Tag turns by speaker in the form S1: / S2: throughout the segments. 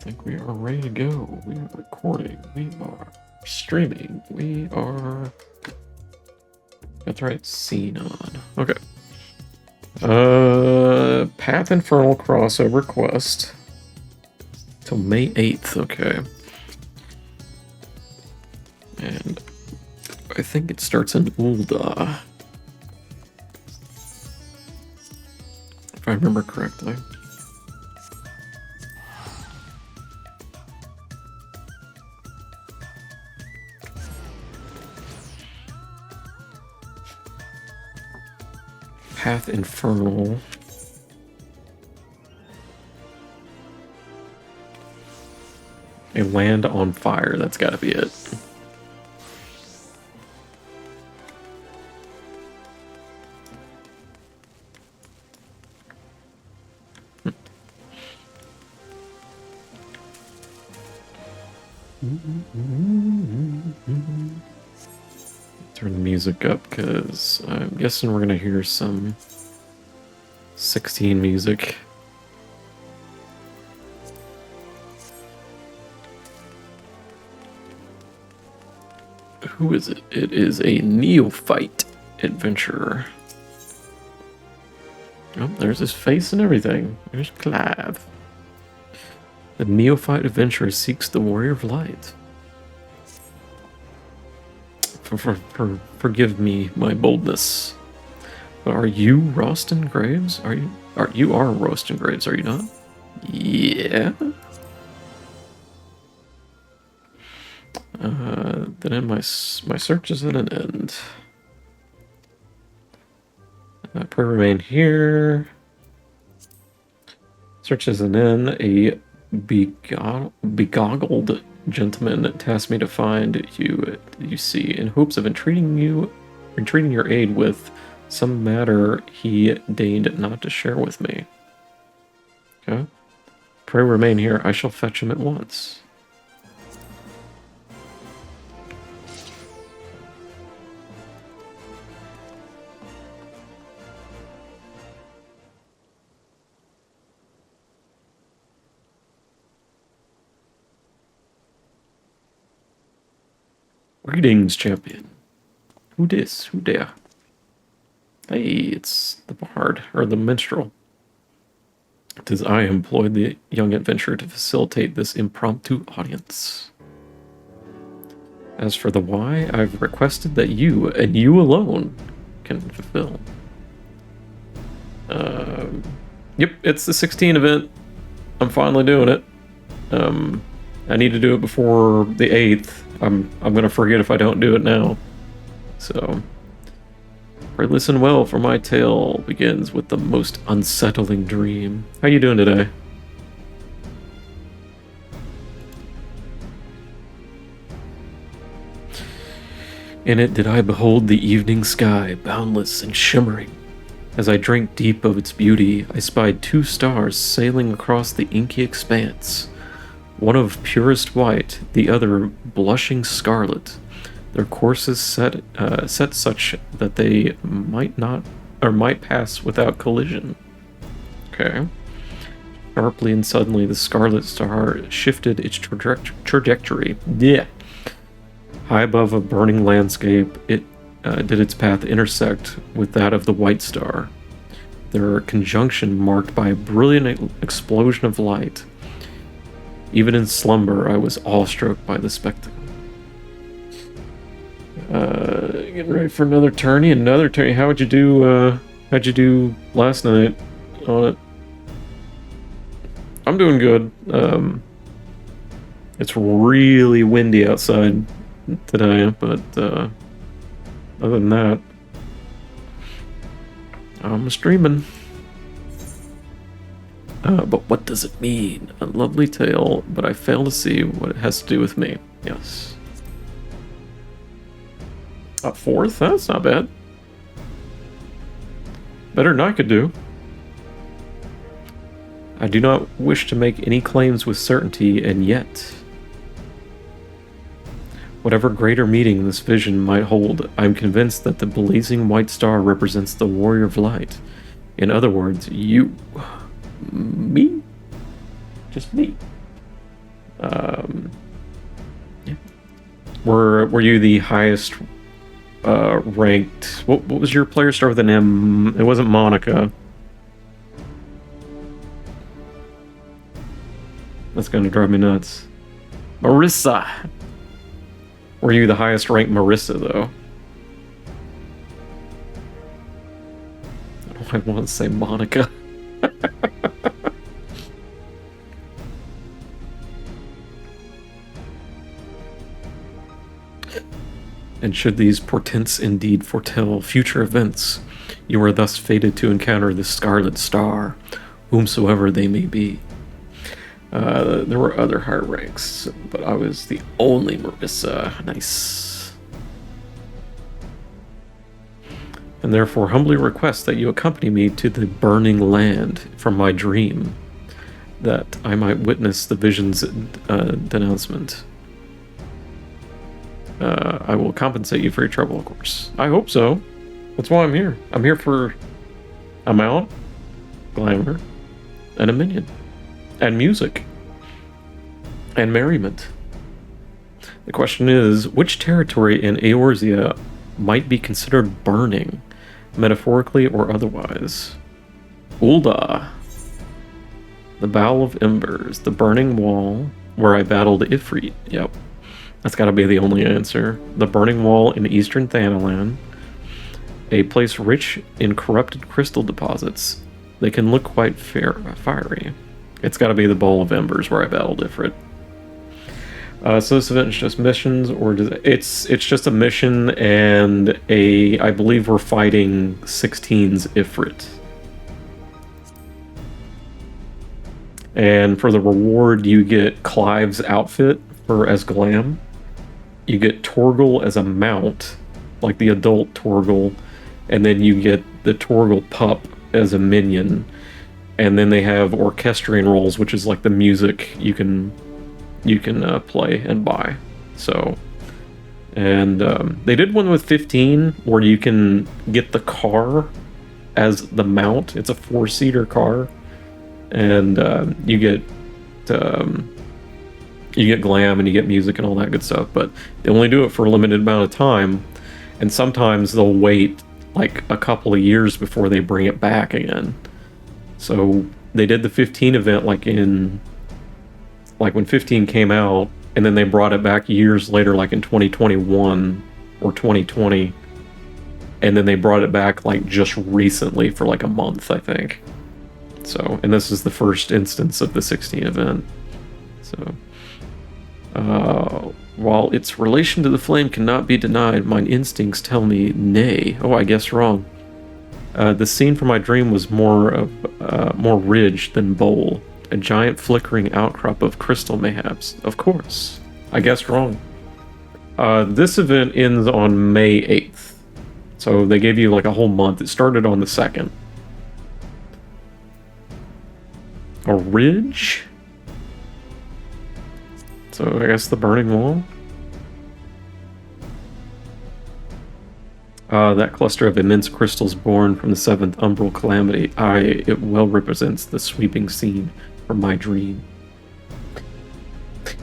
S1: think we are ready to go. We are recording. We are streaming. We are... That's right, scene on. Okay. Path Infernal crossover quest. Till May 8th, okay. And I think it starts in Ul'dah. If I remember correctly. Path Infernal. A land on fire, that's gotta be it. Turn the music up because I'm guessing we're gonna hear some 16 music. Who is it? It is a neophyte adventurer. Oh, there's his face and everything. There's Clive. The neophyte adventurer seeks the warrior of light. Forgive me my boldness. But are you Rausten Graves? You are Rausten Graves, are you not? Yeah. Then my search is at an end. Pray remain here. Search is an end. A begoggled gentleman tasked me to find you see, in hopes of entreating your aid with some matter he deigned not to share with me. Okay. Pray remain here. I shall fetch him at once. Greetings, champion. Who dis? Who dare? Hey, it's the bard, or the minstrel. 'Tis I employed the young adventurer to facilitate this impromptu audience. As for the why, I've requested that you, and you alone, can fulfill. Yep, it's the 16 event. I'm finally doing it. I need to do it before the 8th. I'm gonna forget if I don't do it now. So, listen well, for my tale begins with the most unsettling dream. How you doing today? In it did I behold the evening sky, boundless and shimmering. As I drank deep of its beauty, I spied 2 stars sailing across the inky expanse. One of purest white, the other blushing scarlet. Their courses set such that they might pass without collision. Okay. Sharply and suddenly, the scarlet star shifted its trajectory. Yeah. High above a burning landscape, it did its path intersect with that of the white star. Their conjunction marked by a brilliant explosion of light. Even in slumber, I was awestruck by the spectacle. Getting ready for another tourney. How'd you do last night on it? I'm doing good. It's really windy outside today, but other than that, I'm streaming. But what does it mean? A lovely tale, but I fail to see what it has to do with me. Yes. 4th? That's not bad. Better than I could do. I do not wish to make any claims with certainty, and yet, whatever greater meaning this vision might hold, I am convinced that the blazing white star represents the warrior of light. In other words, you. Me? Just me. Yeah. Were you the highest ranked? What was your player start with an M? It wasn't Monica. That's gonna drive me nuts. Marissa. Were you the highest ranked Marissa though? I want to say Monica. And should these portents indeed foretell future events, you are thus fated to encounter the Scarlet Star, whomsoever they may be. There were other higher ranks, but I was the only Marissa. Nice. And therefore humbly request that you accompany me to the burning land from my dream, that I might witness the vision's denouncement. I will compensate you for your trouble, of course. I hope so. That's why I'm here. I'm here for a mount, glamour, and a minion. And music. And merriment. The question is, which territory in Eorzea might be considered burning, metaphorically or otherwise? Ul'dah. The Bowl of Embers. The Burning Wall, where I battled Ifrit. Yep. That's gotta be the only answer. The Burning Wall in Eastern Thanalan. A place rich in corrupted crystal deposits. They can look quite fiery. It's gotta be the Bowl of Embers where I battled Ifrit. So this event is just missions, or it's just a mission and I believe we're fighting 16's Ifrit. And for the reward, you get Clive's outfit as Glam. You get Torgal as a mount, like the adult Torgal, and then you get the Torgal pup as a minion. And then they have orchestrion roles, which is like the music you can play and buy. So, and they did one with 15 where you can get the car as the mount. It's a 4-seater car, and you get glam and you get music and all that good stuff. But they only do it for a limited amount of time, and sometimes they'll wait like a couple of years before they bring it back again. So they did the 15 event like when 15 came out, and then they brought it back years later, like in 2021 or 2020, and then they brought it back like just recently for like a month, I think. So, and this is the first instance of the 16 event. So, while its relation to the flame cannot be denied, mine instincts tell me nay. Oh, I guess wrong. The scene from my dream was more ridge than bowl. A giant flickering outcrop of crystal mayhaps. Of course. I guessed wrong. This event ends on May 8th. So they gave you like a whole month. It started on the 2nd. A ridge? So I guess the Burning Wall? That cluster of immense crystals born from the 7th umbral calamity. It well represents the sweeping scene from my dream.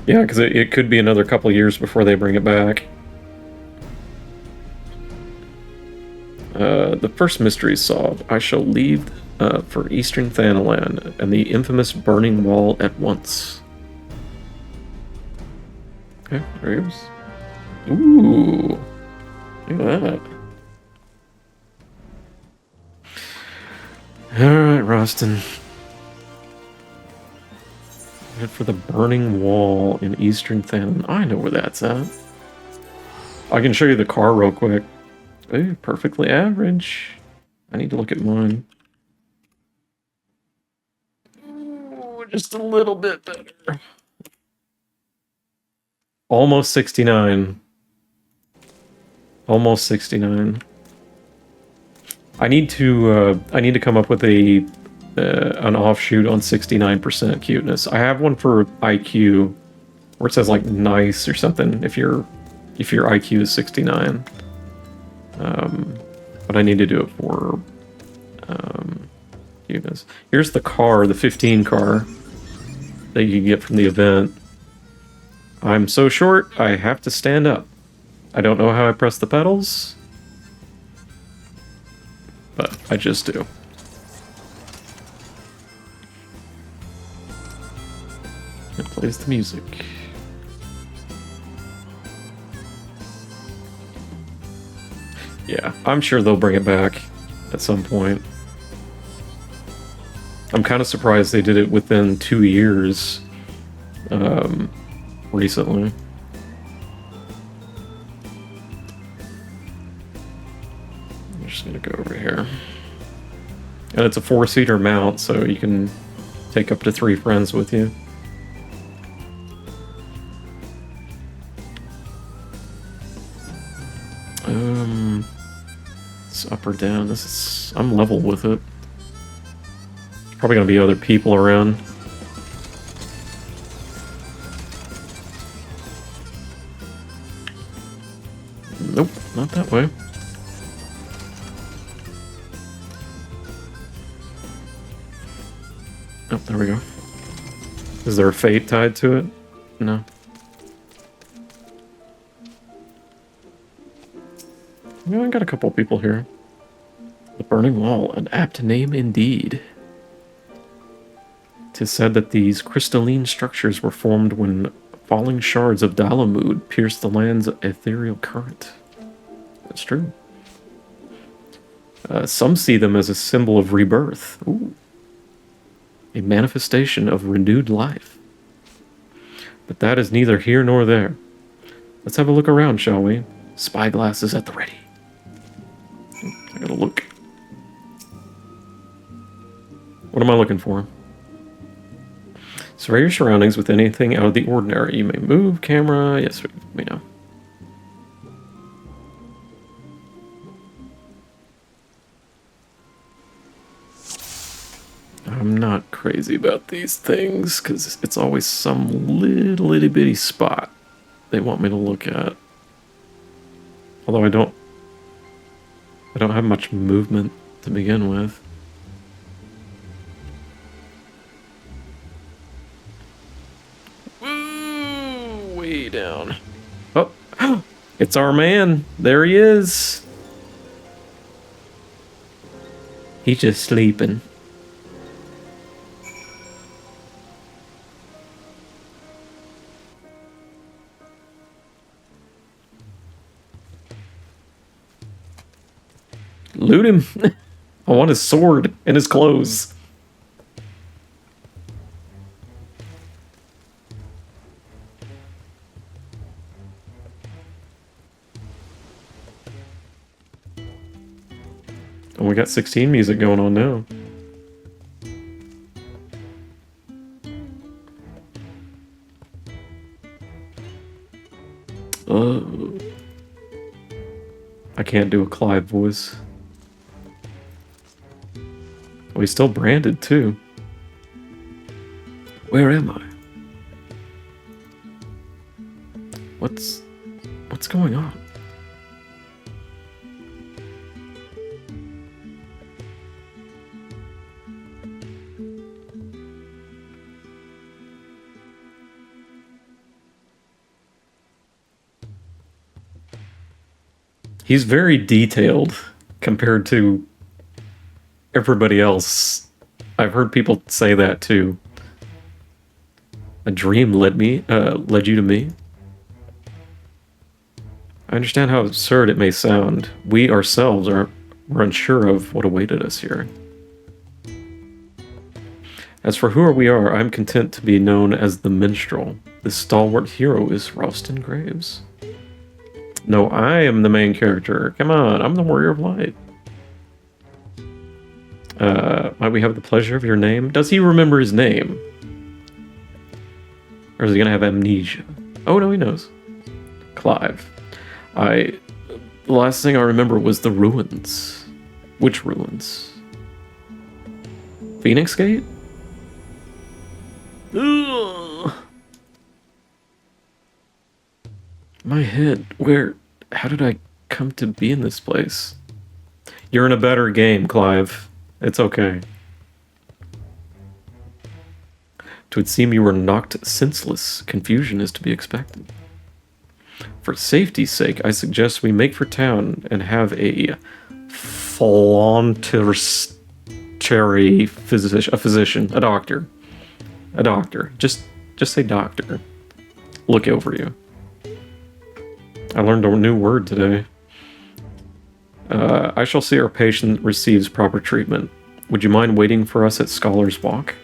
S1: Yeah, because it could be another couple years before they bring it back. The first mystery is solved. I shall leave for Eastern Thanalan and the infamous Burning Wall at once. Okay, there he goes. Ooh, look at that. Alright, Rausten. Head for the Burning Wall in Eastern Thanalan. I know where that's at. I can show you the car real quick. Ooh, perfectly average. I need to look at mine. Ooh, just a little bit better. Almost 69. Almost 69. I need to come up with an offshoot on 69% cuteness. I have one for IQ where it says like nice or something if your IQ is 69. But I need to do it for cuteness. Here's the car, the 15 car that you can get from the event. I'm so short, I have to stand up. I don't know how I press the pedals, but I just do. It plays the music. Yeah, I'm sure they'll bring it back at some point. I'm kind of surprised they did it within 2 years recently. I'm just gonna go over here. And it's a 4-seater mount, so you can take up to 3 friends with you. It's up or down. This is... I'm level with it. There's probably gonna be other people around. Nope, not that way. Oh, there we go. Is there a fate tied to it? No. Yeah, I got a couple people here. The Burning Wall, an apt name indeed. 'Tis said that these crystalline structures were formed when falling shards of Dalamud pierced the land's ethereal current. That's true. Some see them as a symbol of rebirth. Ooh. A manifestation of renewed life. But that is neither here nor there. Let's have a look around, shall we? Spyglass is at the ready. I gotta look. What am I looking for? Survey your surroundings with anything out of the ordinary. You may move, camera. Yes, we know. I'm not crazy about these things, because it's always some little itty bitty spot they want me to look at. Although I don't have much movement to begin with. Woo, way down. Oh, it's our man. There he is. He's just sleeping. Loot him. I want his sword and his clothes. And we got 16 music going on now. I can't do a Clive voice. Oh, he's still branded too. Where am I? What's going on? He's very detailed compared to everybody else. I've heard people say that too. A dream led you to me. I understand how absurd it may sound. We ourselves were unsure of what awaited us here. As for who we are, I'm content to be known as the Minstrel. This stalwart hero is Rausten Graves. No, I am the main character. Come on, I'm the Warrior of Light. Might we have the pleasure of your name? Does he remember his name? Or is he gonna have amnesia? Oh no, he knows. Clive. The last thing I remember was the ruins. Which ruins? Phoenix Gate? Ugh. My head, how did I come to be in this place? You're in a better game, Clive. It's okay. 'Twould seem you were knocked senseless. Confusion is to be expected. For safety's sake, I suggest we make for town and have a physician, a doctor. A doctor. Just say doctor. Look over you. I learned a new word today. I shall see our patient receives proper treatment. Would you mind waiting for us at Scholar's Walk?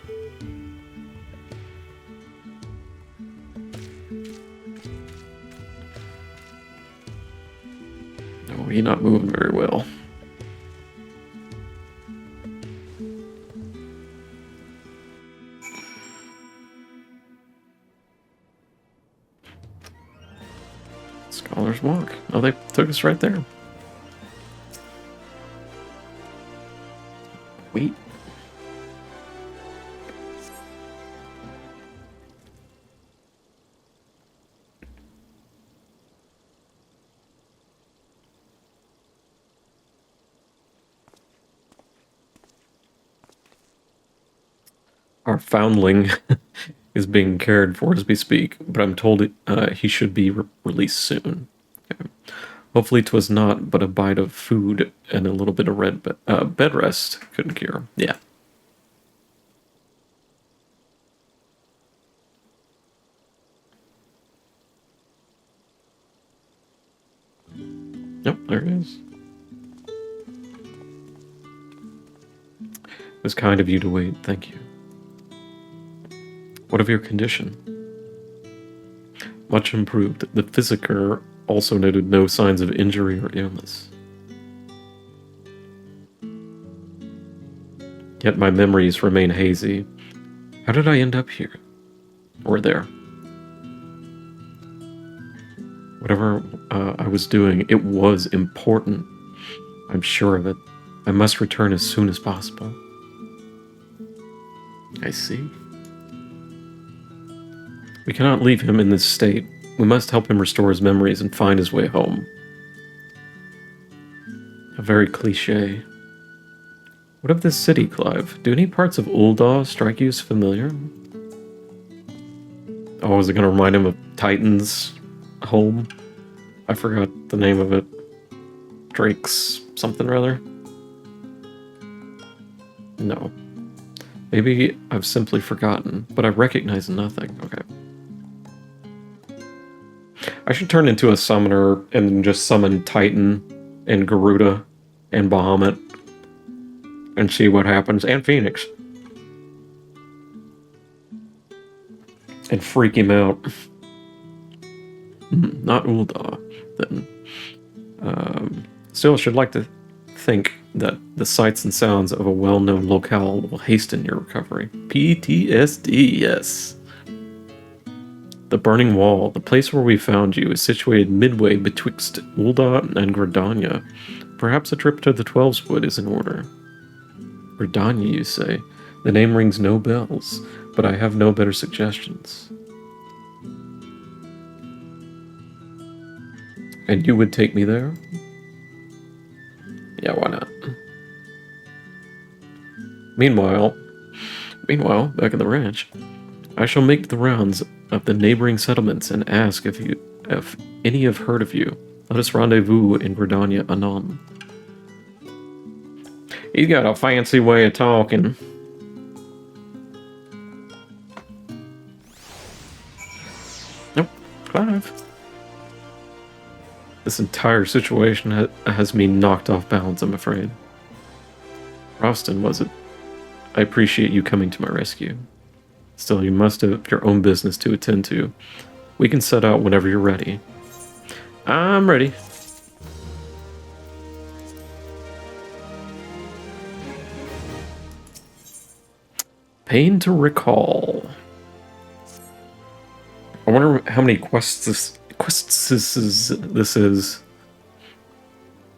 S1: Oh, he's not moving very well. Scholar's Walk. Oh, they took us right there. Wait. Our foundling is being cared for as we speak, but I'm told he should be released soon. Okay. Hopefully 'twas not but a bite of food and a little bit of bed rest couldn't cure. Yeah. Yep, there it is. It was kind of you to wait, thank you. What of your condition? Much improved. The physician also noted no signs of injury or illness. Yet my memories remain hazy. How did I end up here? Or there? Whatever I was doing, it was important. I'm sure of it. I must return as soon as possible. I see. We cannot leave him in this state. We must help him restore his memories and find his way home. A very cliché. What of this city, Clive? Do any parts of Ul'dah strike you as familiar? Oh, is it going to remind him of Titan's home? I forgot the name of it. Drake's something or other? No. Maybe I've simply forgotten, but I recognize nothing. Okay. I should turn into a summoner and just summon Titan and Garuda and Bahamut and see what happens. And Phoenix. And freak him out. Not Ul'dah, then. Still, I should like to think that the sights and sounds of a well-known locale will hasten your recovery. PTSD, yes. The Burning Wall, the place where we found you, is situated midway betwixt Ul'dah and Gridania. Perhaps a trip to the Twelveswood is in order. Gridania, you say? The name rings no bells, but I have no better suggestions. And you would take me there? Yeah, why not? Meanwhile, back at the ranch, I shall make the rounds of the neighboring settlements and ask if any have heard of you. Let us rendezvous in Gridania anon. He's got a fancy way of talking. Nope, Clive. This entire situation has me knocked off balance, I'm afraid. Rausten, was it? I appreciate you coming to my rescue. Still, you must have your own business to attend to. We can set out whenever you're ready. I'm ready. Pain to recall. I wonder how many quests this is.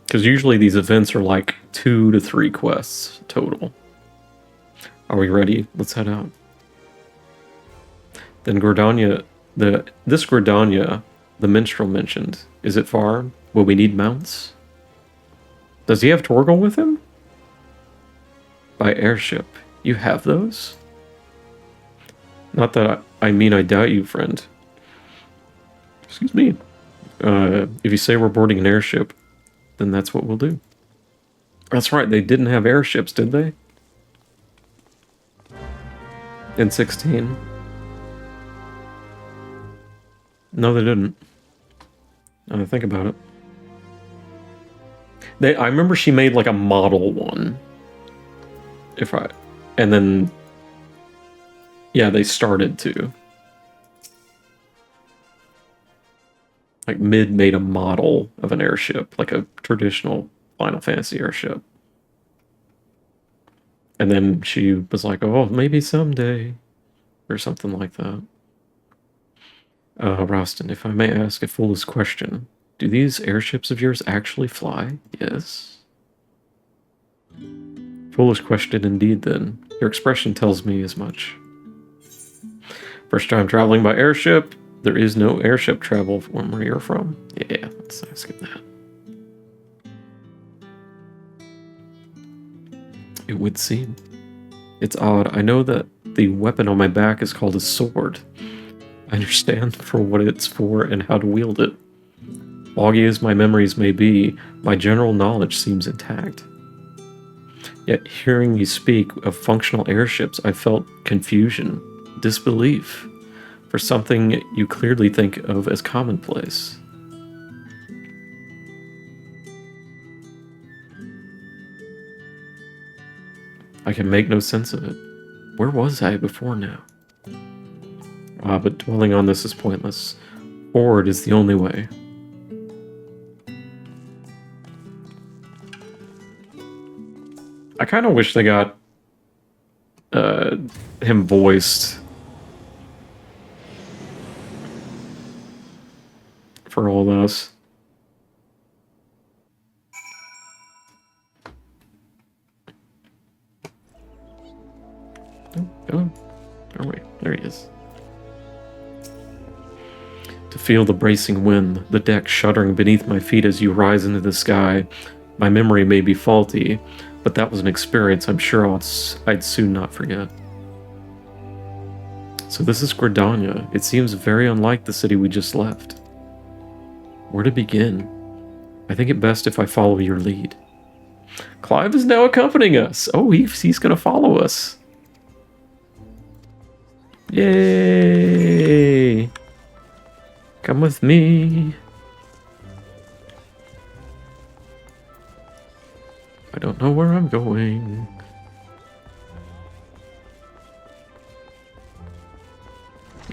S1: Because usually these events are like 2 to 3 quests total. Are we ready? Let's head out. Then Gridania, this Gridania, the minstrel mentioned. Is it far? Will we need mounts? Does he have Torgal with him? By airship. You have those? Not that I mean I doubt you, friend. Excuse me. If you say we're boarding an airship, then that's what we'll do. That's right, they didn't have airships, did they? In 16. No, they didn't. Now that I think about it. I remember she made like a model one. And then, yeah, they started to. Like, Mid made a model of an airship, like a traditional Final Fantasy airship. And then she was like, oh, maybe someday. Or something like that. Rausten, if I may ask a foolish question, do these airships of yours actually fly? Yes. Foolish question indeed, then. Your expression tells me as much. First time traveling by airship. There is no airship travel from where you're from. Yeah, let's skip that. It would seem. It's odd. I know that the weapon on my back is called a sword. I understand for what it's for and how to wield it. Foggy as my memories may be, my general knowledge seems intact. Yet hearing you speak of functional airships, I felt confusion, disbelief, for something you clearly think of as commonplace. I can make no sense of it. Where was I before now? But dwelling on this is pointless. Forward is the only way. I kind of wish they got him voiced for all this. Oh, wait, there he is. To feel the bracing wind, the deck shuddering beneath my feet as you rise into the sky. My memory may be faulty, but that was an experience I'm sure I'd soon not forget. So this is Gridania. It seems very unlike the city we just left. Where to begin? I think it best if I follow your lead. Clive is now accompanying us. Oh, he's going to follow us. Yay! Come with me. I don't know where I'm going.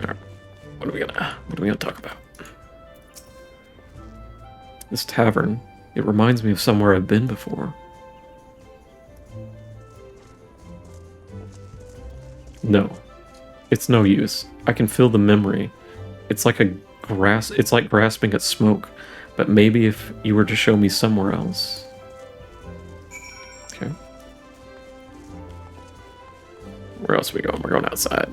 S1: Alright. What are we gonna talk about? This tavern. It reminds me of somewhere I've been before. No. It's no use. I can feel the memory. It's like grasping at smoke. But maybe if you were to show me somewhere else. Okay. Where else are we going? We're going outside.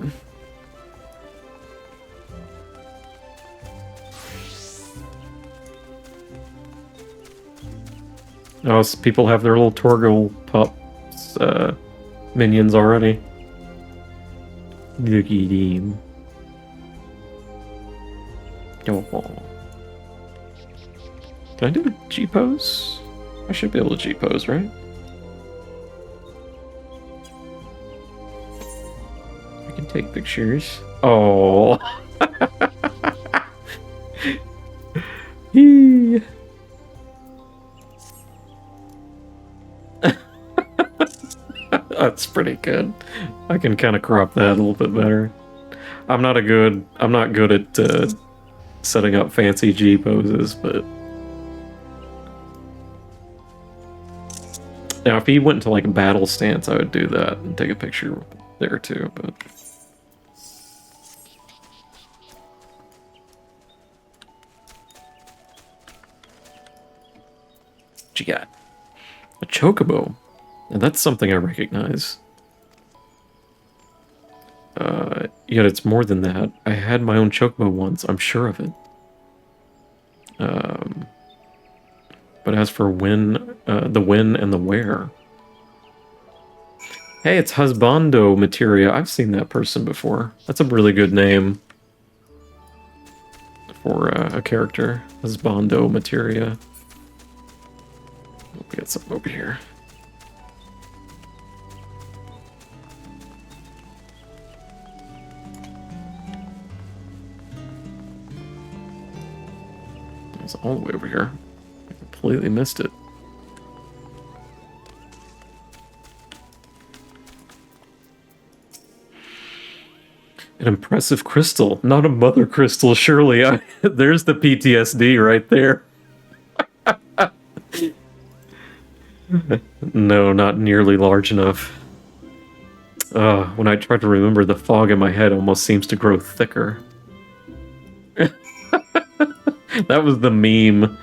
S1: Oh, so people have their little Torgal pups, minions already. Look at him. Oh. Can I do a G-pose? I should be able to G-pose, right? I can take pictures. Oh. That's pretty good. I can kind of crop that a little bit better. I'm not good at setting up fancy G poses, but now if he went into like a battle stance, I would do that and take a picture there too. But what you got? A chocobo. Now that's something I recognize. Yet it's more than that. I had my own chocobo once, I'm sure of it. But as for when, the when and the where, Hey, it's Husbando Materia. I've seen that person before. That's a really good name for a character. Husbando Materia. We got something over here. It's all the way over here. I completely missed it. An impressive crystal, not a mother crystal, surely. There's the PTSD right there. No, not nearly large enough. When I try to remember, the fog in my head almost seems to grow thicker. That was the meme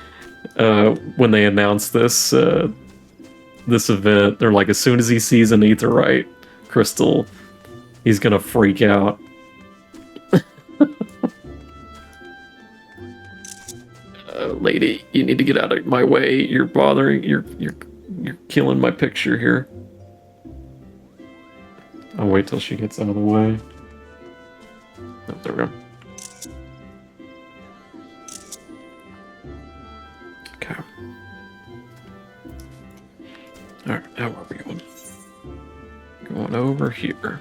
S1: when they announced this this event. They're like, as soon as he sees an aetheryte crystal, he's gonna freak out. Lady, you need to get out of my way. You're bothering. You're killing my picture here. I'll wait till she gets out of the way. Oh, there we go. Okay. Alright, now where are we going? Going over here.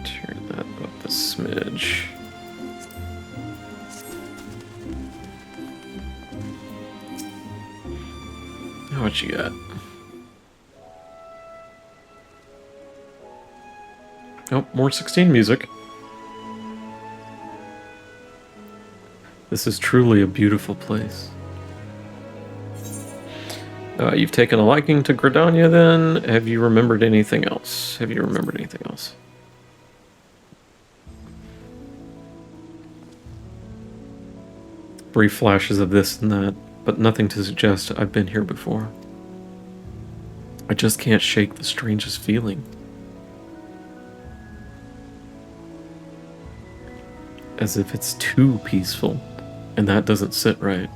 S1: Turn that up a smidge. Now what you got? Oh, more 16 music. This is truly a beautiful place. You've taken a liking to Gridania then? Have you remembered anything else? Brief flashes of this and that, but nothing to suggest I've been here before. I just can't shake the strangest feeling. As if it's too peaceful, and that doesn't sit right.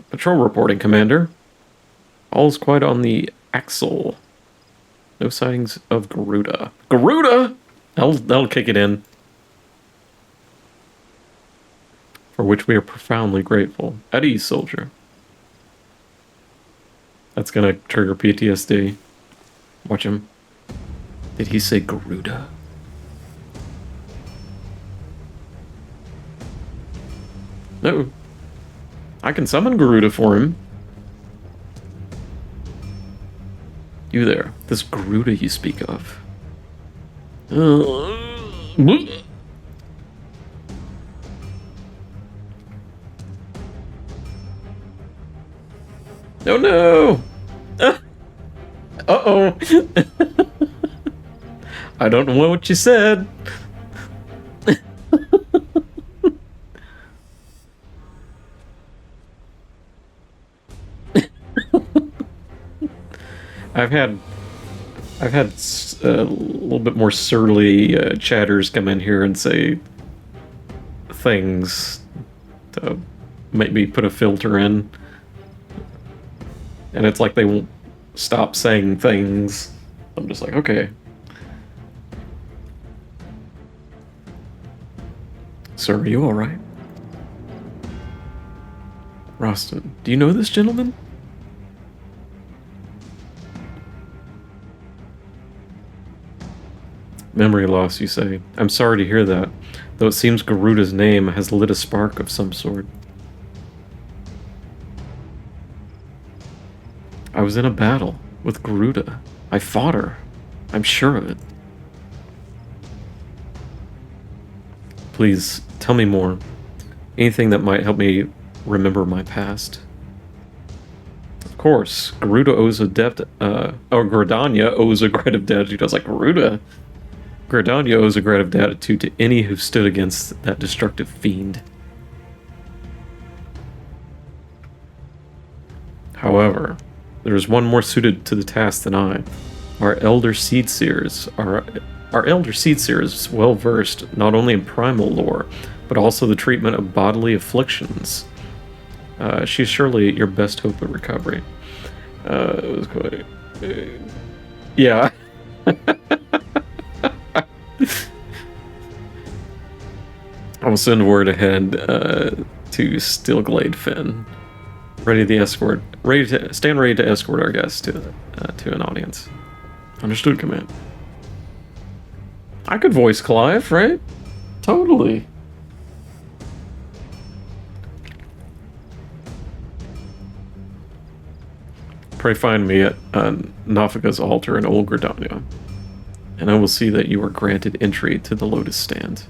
S1: Patrol reporting, Commander. All's quiet on the Axel. No sightings of Garuda. Garuda? That'll kick it in. For which we are profoundly grateful. At ease, soldier. That's gonna trigger PTSD. Watch him. Did he say Garuda? No. I can summon Garuda for him. You there, this Garuda you speak of. Oh no! Uh-oh! I don't know what you said. I've had a little bit more surly chatters come in here and say things to make me put a filter in, and it's like they won't stop saying things. I'm just like, okay. Sir, are you all right? Rausten, do you know this gentleman? Memory loss, you say. I'm sorry to hear that, though it seems Garuda's name has lit a spark of some sort. I was in a battle with Garuda. I fought her. I'm sure of it. Please, tell me more. Anything that might help me remember my past. Of course, Garuda owes a debt, or Gridania owes a great of debt. He does like, Garuda? Gridania owes a gratitude to any who stood against that destructive fiend. However, there is one more suited to the task than I. Our elder seed seers is well versed not only in primal lore, but also the treatment of bodily afflictions. She's surely your best hope of recovery. It was quite... yeah. I will send word ahead to Steelglade Finn. Stand ready to escort our guests to an audience. Understood, Command. I could voice Clive, right? Totally. Pray find me at Nafika's altar in Old Gridania, and I will see that you are granted entry to the Lotus Stand.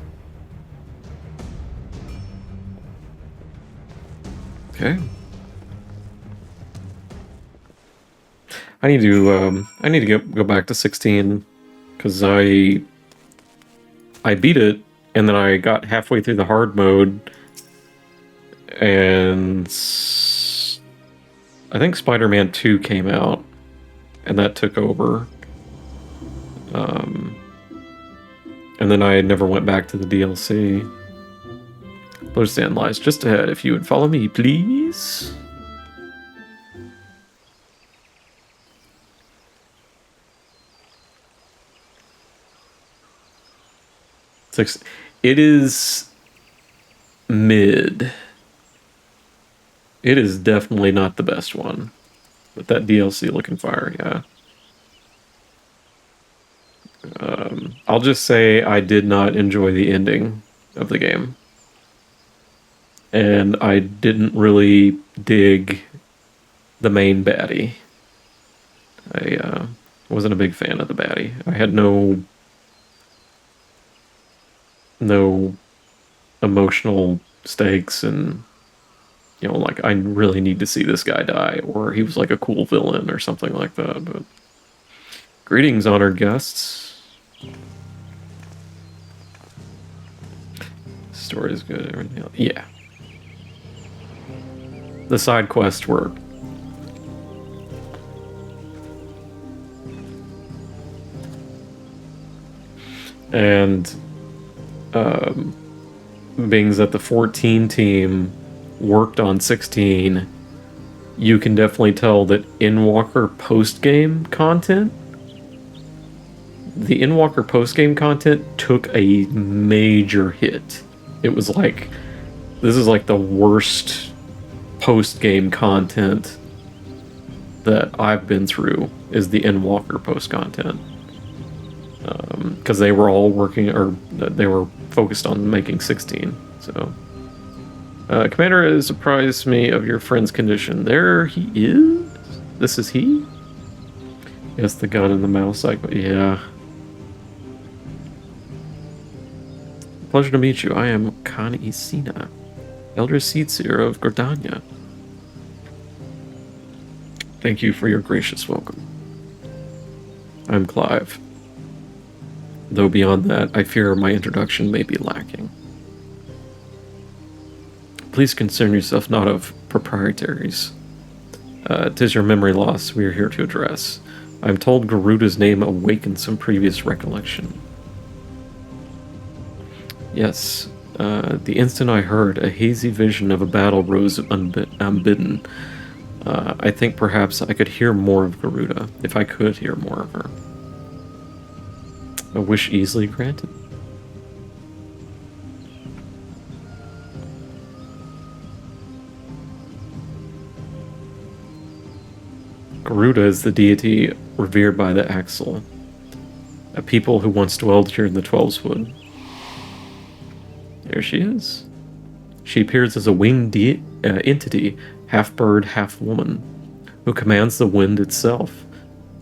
S1: Okay. I need to go back to 16 because I beat it and then I got halfway through the hard mode and I think Spider-Man 2 came out and that took over. And then I never went back to the DLC. Lotus Stand lies just ahead. If you would follow me, please. It is mid. It is definitely not the best one. But that DLC looking fire, yeah. I'll just say I did not enjoy the ending of the game. And I didn't really dig the main baddie. I wasn't a big fan of the baddie. I had no emotional stakes and, you know, like, I really need to see this guy die, or he was like a cool villain or something like that, but... Greetings, honored guests. Story's good, everything else. Yeah. The side quests work. And being that the 14 team worked on 16, you can definitely tell that Endwalker post-game content, the Endwalker post-game content took a major hit. It was like, this is like the worst post-game content that I've been through, is the Endwalker post-content. Because they were all working, or they were focused on making 16, so... Commander has surprised me of your friend's condition. There he is? This is he? Yes, the gun and the mouse, like, yeah. Pleasure to meet you. I am Khan Isina, Elder Seedseer of Gridania. Thank you for your gracious welcome. I'm Clive. Though beyond that, I fear my introduction may be lacking. Please concern yourself not of proprietaries. 'Tis your memory loss we are here to address. I am told Garuda's name awakened some previous recollection. Yes, the instant I heard, a hazy vision of a battle rose unbidden. I think perhaps I could hear more of Garuda, if I could hear more of her. A wish easily granted. Garuda is the deity revered by the Axel, a people who once dwelled here in the Twelveswood. There she is. She appears as a winged entity, half bird, half woman, who commands the wind itself.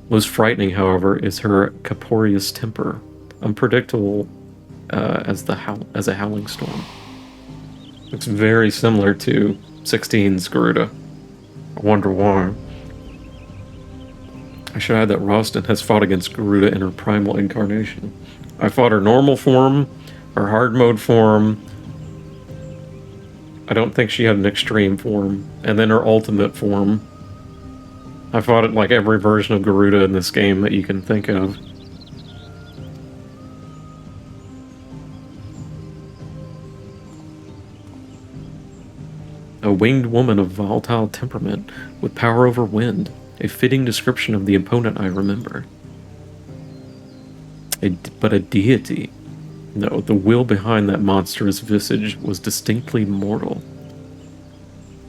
S1: Most frightening, however, is her capricious temper, unpredictable as a howling storm. Looks very similar to 16's Garuda. I wonder why. I should add that Rausten has fought against Garuda in her primal incarnation. I fought her normal form, her hard mode form. I don't think she had an extreme form. And then her ultimate form. I fought it like every version of Garuda in this game that you can think of. A winged woman of volatile temperament, with power over wind. A fitting description of the opponent I remember. But a deity. No, the will behind that monstrous visage was distinctly mortal.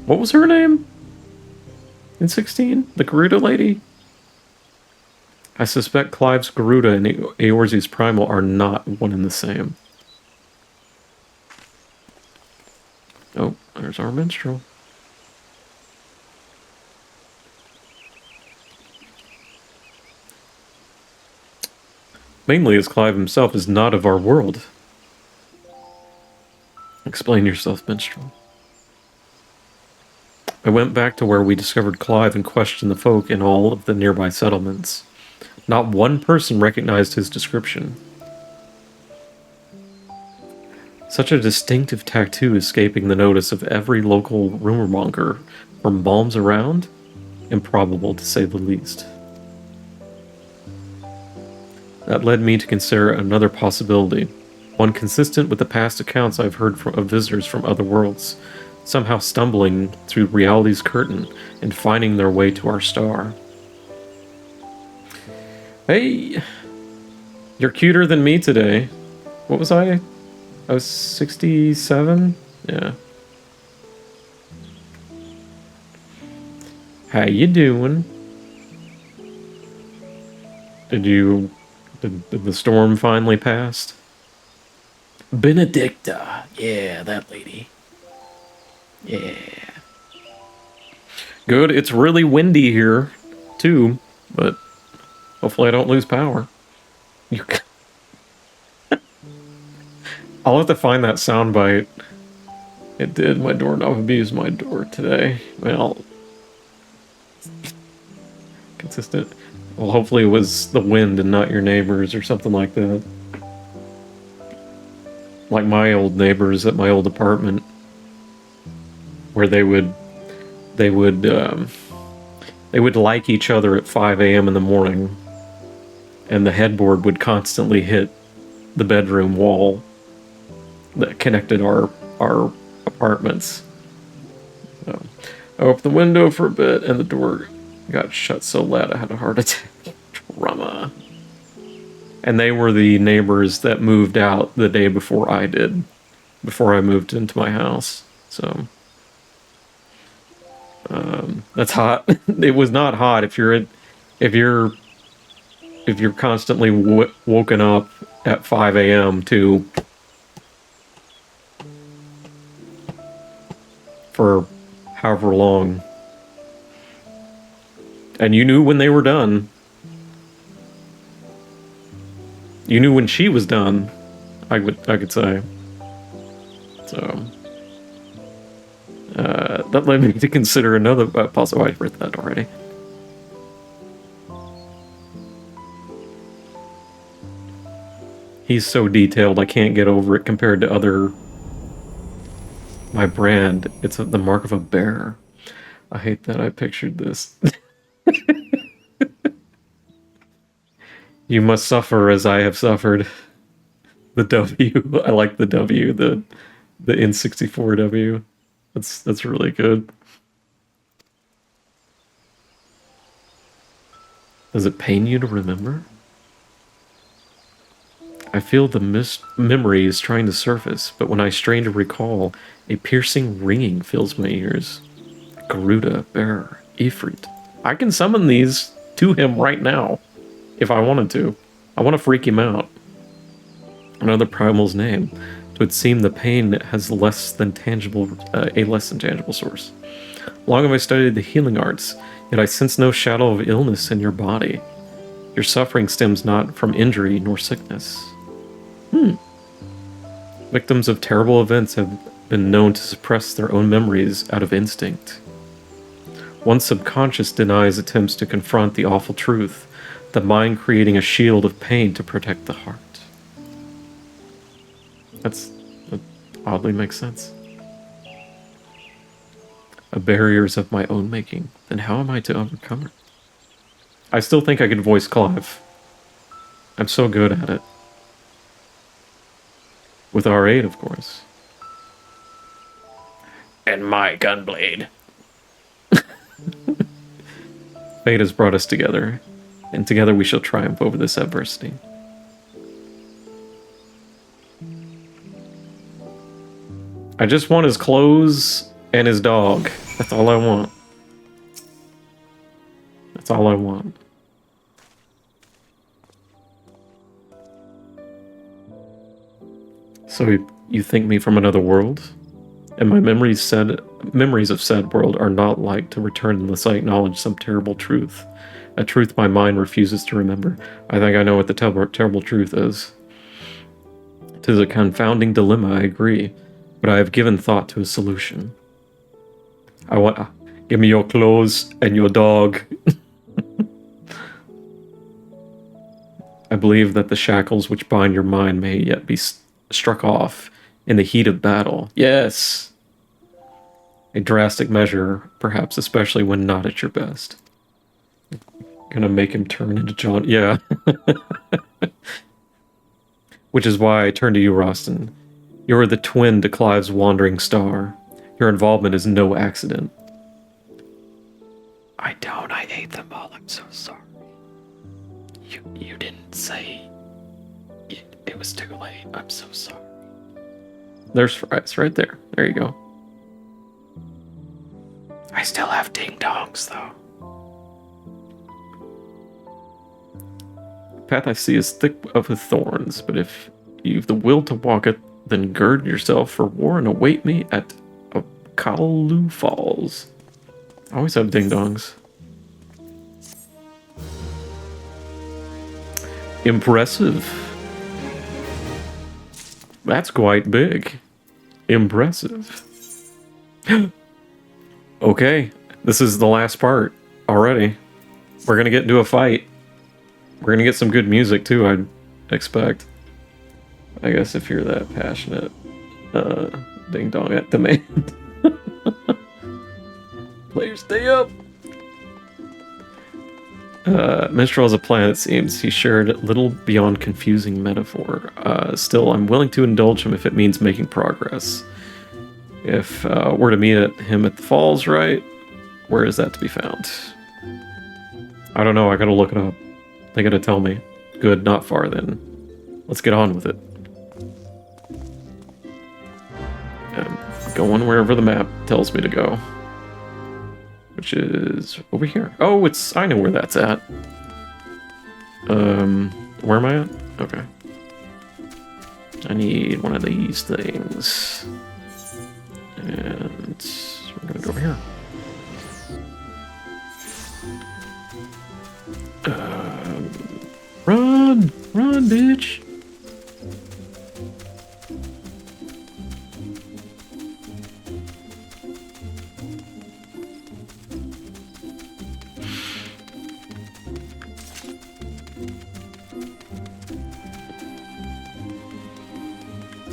S1: What was her name? In 16? The Garuda lady? I suspect Clive's Garuda and Eorzea's Primal are not one and the same. Oh, there's our minstrel. Mainly as Clive himself is not of our world. Explain yourself, minstrel. I went back to where we discovered Clive and questioned the folk in all of the nearby settlements. Not one person recognized his description. Such a distinctive tattoo escaping the notice of every local rumor monger from balms around? Improbable, to say the least. That led me to consider another possibility, one consistent with the past accounts I've heard of visitors from other worlds, somehow stumbling through reality's curtain and finding their way to our star. Hey, you're cuter than me today. What was I? I was 67? Yeah. How you doing? Did the storm finally pass? Benedicta. Yeah, that lady. Yeah. Good. It's really windy here, too, but hopefully I don't lose power. I'll have to find that soundbite. It did. My doorknob abused my door today. Well, consistent. Well, hopefully it was the wind and not your neighbors or something like that. Like my old neighbors at my old apartment, where they would like each other at 5 a.m. in the morning, and the headboard would constantly hit the bedroom wall that connected our apartments. So I opened the window for a bit, and the door got shut so loud I had a heart attack. Drama. And they were the neighbors that moved out the day before I did, before I moved into my house. So that's hot. It was not hot if you're constantly woken up at 5 a.m. for however long. And you knew when they were done. You knew when she was done, I could say. So that led me to consider another possible. I read that already. He's so detailed, I can't get over it compared to other. My brand, it's the mark of a bear. I hate that I pictured this. You must suffer as I have suffered. The W. I like the W, the N64 W. That's really good. Does it pain you to remember? I feel the memory is trying to surface, but when I strain to recall, a piercing ringing fills my ears. Garuda, bear, Ifrit. I can summon these to him right now, if I wanted to. I want to freak him out. Another primal's name. It would seem the pain has a less than tangible source. Long have I studied the healing arts, yet I sense no shadow of illness in your body. Your suffering stems not from injury nor sickness. Victims of terrible events have been known to suppress their own memories out of instinct. One's subconscious denies attempts to confront the awful truth, the mind creating a shield of pain to protect the heart. That oddly makes sense. A barrier's of my own making. Then how am I to overcome her? I still think I could voice Clive. I'm so good at it. With R8, of course. And my gunblade. Fate has brought us together, and together we shall triumph over this adversity. I just want his clothes and his dog. That's all I want. That's all I want. So you think me from another world? And my memories of said world are not like to return unless I acknowledge some terrible truth. A truth my mind refuses to remember. I think I know what the terrible truth is. 'Tis a confounding dilemma, I agree, but I have given thought to a solution. Give me your clothes and your dog. I believe that the shackles which bind your mind may yet be struck off in the heat of battle. Yes! A drastic measure, perhaps, especially when not at your best. Gonna make him turn into John. Yeah. Which is why I turn to you, Rausten. You are the twin to Clive's wandering star. Your involvement is no accident. I don't. I ate them all. I'm so sorry. You didn't say it was too late. I'm so sorry. There's fries right there. There you go. I still have ding-dongs, though. The path I see is thick with thorns, but if you've the will to walk it, then gird yourself for war and await me at Kalu Falls. I always have ding-dongs. Impressive. That's quite big. Impressive. Okay, this is the last part already. We're gonna get into a fight. We're gonna get some good music too, I'd expect. I guess if you're that passionate. Ding dong at demand. Players stay up! Minstrel has a plan, it seems. He shared little beyond confusing metaphor. Still, I'm willing to indulge him if it means making progress. If we're to meet him at the falls, right? Where is that to be found? I don't know, I gotta look it up. They gotta tell me. Good, not far then. Let's get on with it. I'm going wherever the map tells me to go. Which is over here. Oh, I know where that's at. Where am I at? Okay. I need one of these things. And we're gonna go over here. Run! Run, bitch!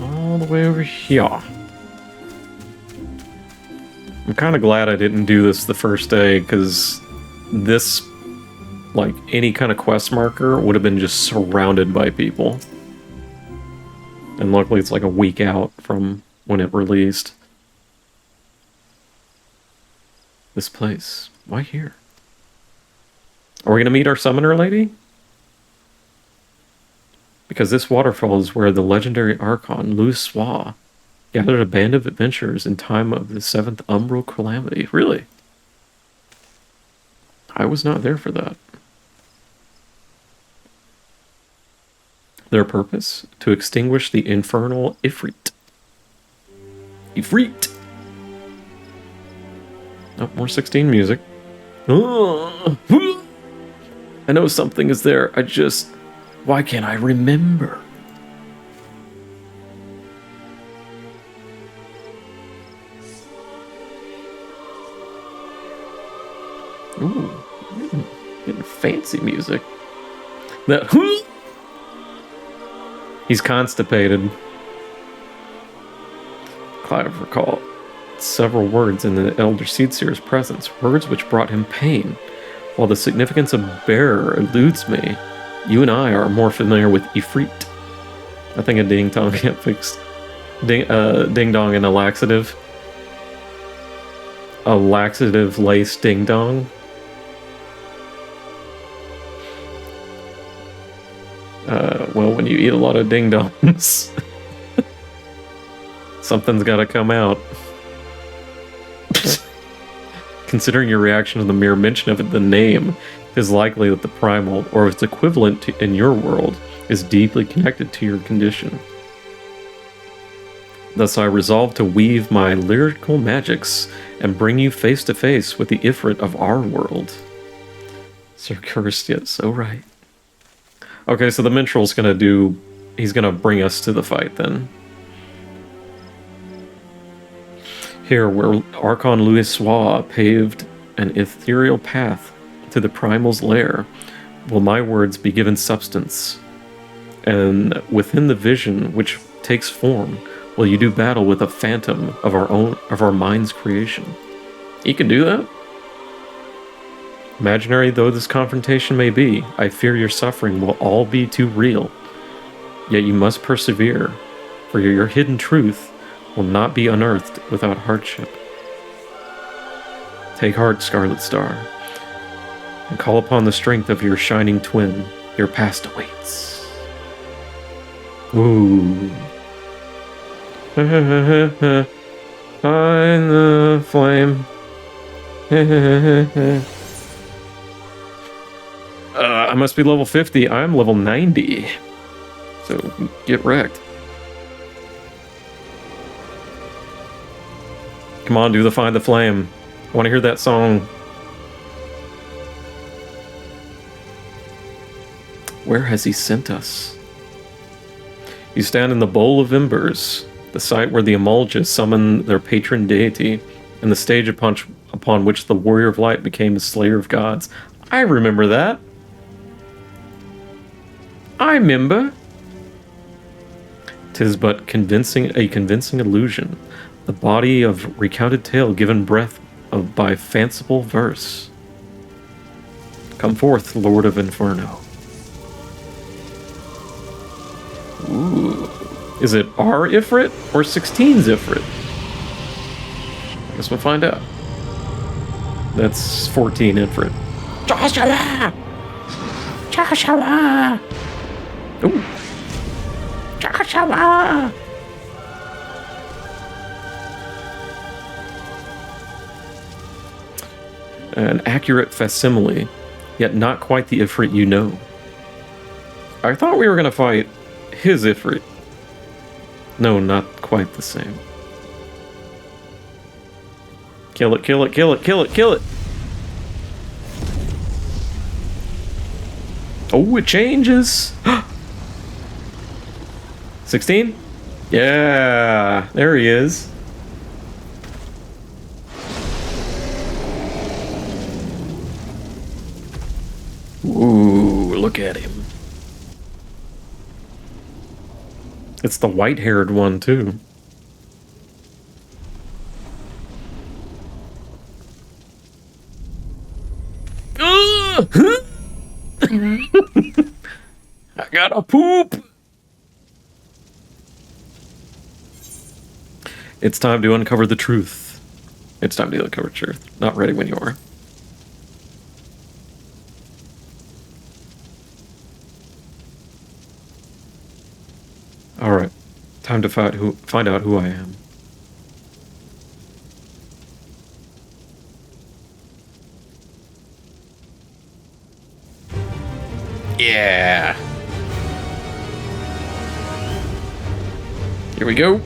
S1: All the way over here. I'm kind of glad I didn't do this the first day, because this, like, any kind of quest marker would have been just surrounded by people. And luckily it's like a week out from when it released. This place. Why here? Are we going to meet our summoner lady? Because this waterfall is where the legendary Archon, Luswa, gathered a band of adventurers in time of the 7th Umbral Calamity. Really? I was not there for that. Their purpose? To extinguish the infernal Ifrit. Ifrit! Oh, more 16 music. I know something is there, why can't I remember? Ooh, getting fancy music. That he's constipated. Clive recalled several words in the Elder Seedseer's presence, words which brought him pain. While the significance of bearer eludes me, you and I are more familiar with Ifrit. I think a ding-dong can't fix... ding-dong and a laxative. A laxative-laced ding-dong. Well, when you eat a lot of ding-dongs, something's gotta come out. Considering your reaction to the mere mention of the name, it is likely that the primal, or its equivalent in your world, is deeply connected to your condition. Thus I resolve to weave my lyrical magics and bring you face to face with the Ifrit of our world. Sir Cursed, so right. Okay, so the minstrel's he's gonna bring us to the fight then. Here, where Archon Louisoix paved an ethereal path to the primal's lair, will my words be given substance. And within the vision which takes form, will you do battle with a phantom of our mind's creation. You can do that? Imaginary though this confrontation may be, I fear your suffering will all be too real. Yet you must persevere, for your hidden truth will not be unearthed without hardship. Take heart, Scarlet Star, and call upon the strength of your shining twin. Your past awaits. Ooh. Find the flame. I must be level 50. I'm level 90. So get wrecked. Come on, do the Find the Flame. I want to hear that song. Where has he sent us? You stand in the Bowl of Embers, the site where the Emulja summon their patron deity, and the stage upon which the Warrior of Light became the Slayer of Gods. I remember that. I remember. 'Tis but a convincing illusion, the body of recounted tale given breath by fanciful verse. Come forth, Lord of Inferno. Ooh. Is it our Ifrit or 16's Ifrit? I guess we'll find out. That's 14 Ifrit. Joshua! Joshua! Ooh. Joshua! An accurate facsimile, yet not quite the Ifrit you know. I thought we were going to fight his Ifrit. No, not quite the same. Kill it, kill it, kill it, kill it, kill it! Oh, it changes! 16? Yeah, there he is. Ooh, look at him. It's the white-haired one, too. I gotta poop! It's time to uncover the truth. It's time to uncover the truth. Not ready when you are. Alright. Time to find out who I am. Yeah! Here we go.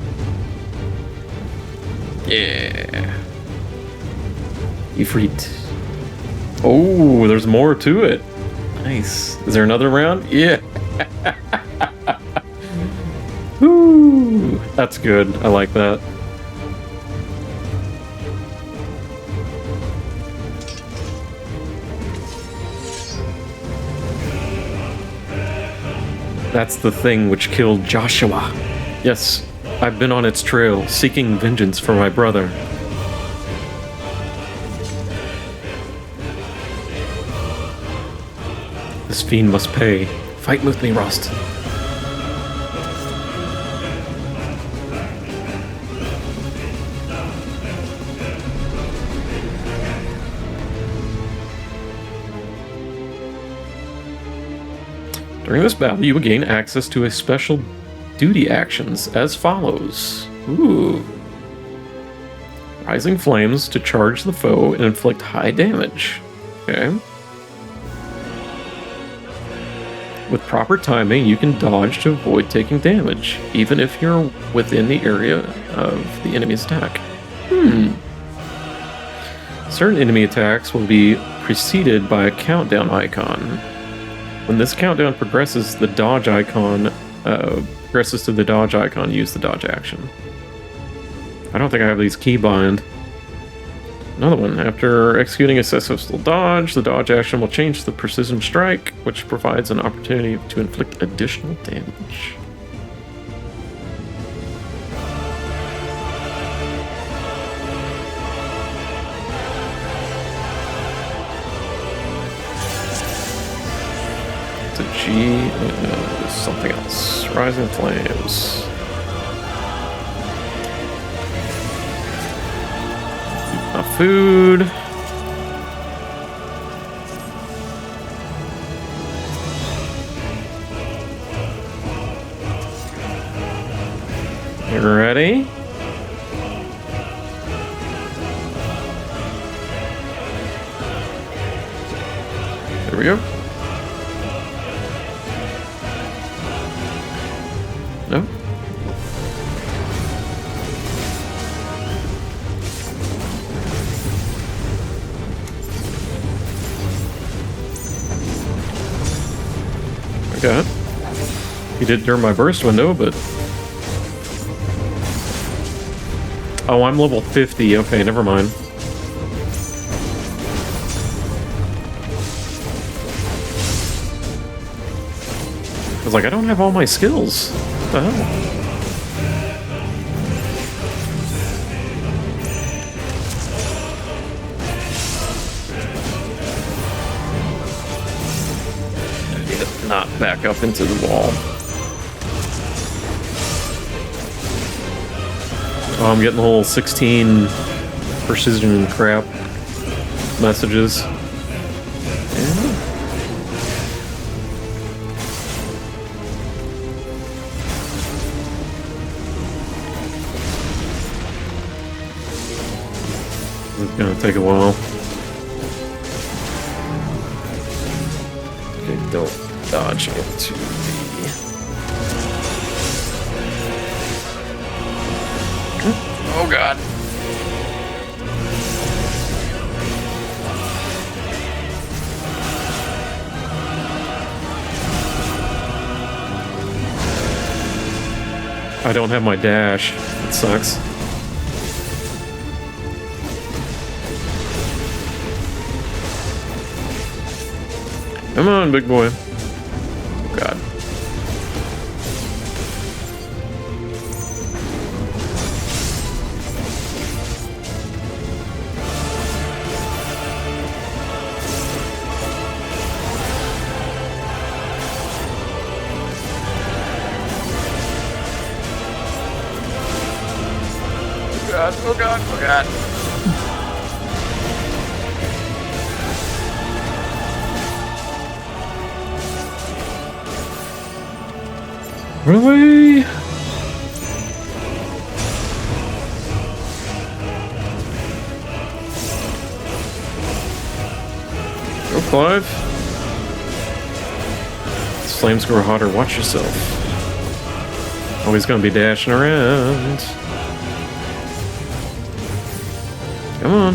S1: Yeah. Ifrit. Oh, there's more to it. Nice. Is there another round? Yeah. Woo. That's good. I like that. That's the thing which killed Joshua. Yes. I've been on its trail, seeking vengeance for my brother. This fiend must pay. Fight with me, Rausten. During this battle, you will gain access to a special duty actions as follows. Ooh. Rising flames to charge the foe and inflict high damage. Okay. With proper timing, you can dodge to avoid taking damage, even if you're within the area of the enemy's attack. Certain enemy attacks will be preceded by a countdown icon. When this countdown progresses, the dodge icon progresses to the dodge icon. Use the dodge action. I don't think I have these keybind. Another one. After executing a successful dodge, the dodge action will change to the precision strike, which provides an opportunity to inflict additional damage. It's a G, something else. Rising Flames. Food. You ready? There we go. No? Okay. He did during my burst window, but... Oh, I'm level 50. Okay, never mind. I was like, I don't have all my skills. What the hell? Not back up into the wall. Oh, I'm getting the whole 16 precision crap messages. Yeah. This is gonna take a while. Okay, don't dodge into the... Oh god. I don't have my dash. It sucks. Come on, big boy. God. Oh god, oh god. Run away! Go, Clive. These flames grow hotter. Watch yourself. Always gonna be dashing around. Come on.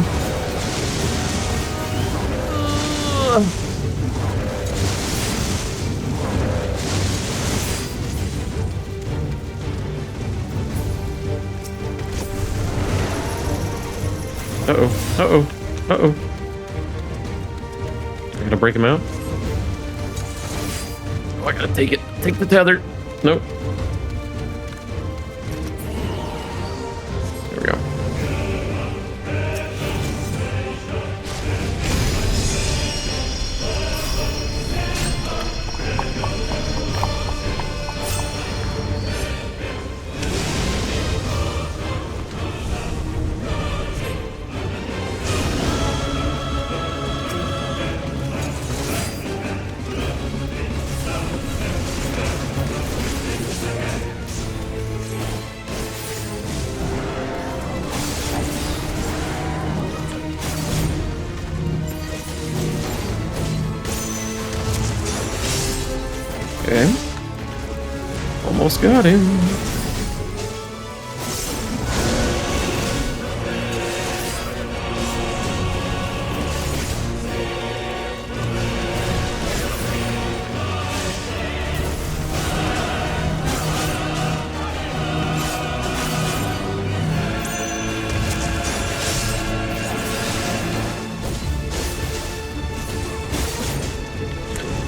S1: Uh-oh. Uh-oh. Uh-oh. I gotta break him out. Oh, I gotta take it. Take the tether. Nope. Okay. Almost got him.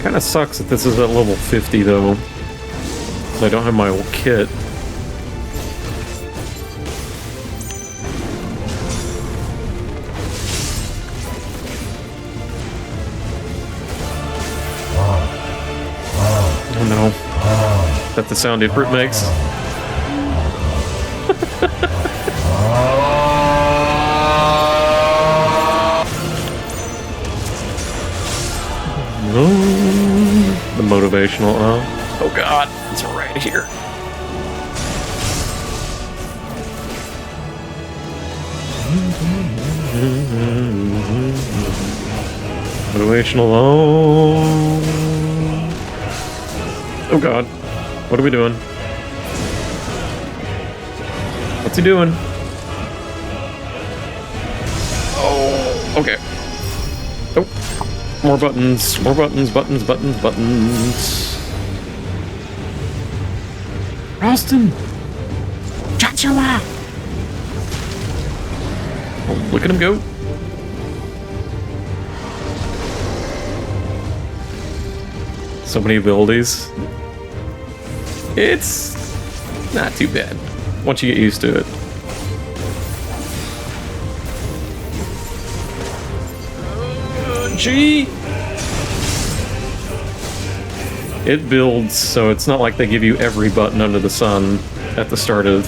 S1: Kinda sucks that this is at level 50 though. I don't have my old kit. Oh no. That's the sound Ifrit makes. The motivational, oh god, it's right here. Motivational, oh god, what are we doing? What's he doing? Oh, okay. Oh. More buttons, buttons, buttons. Rausten! Joshua! Oh, look at him go. So many abilities. It's not too bad once you get used to it. Gee! It builds, so it's not like they give you every button under the sun at the start of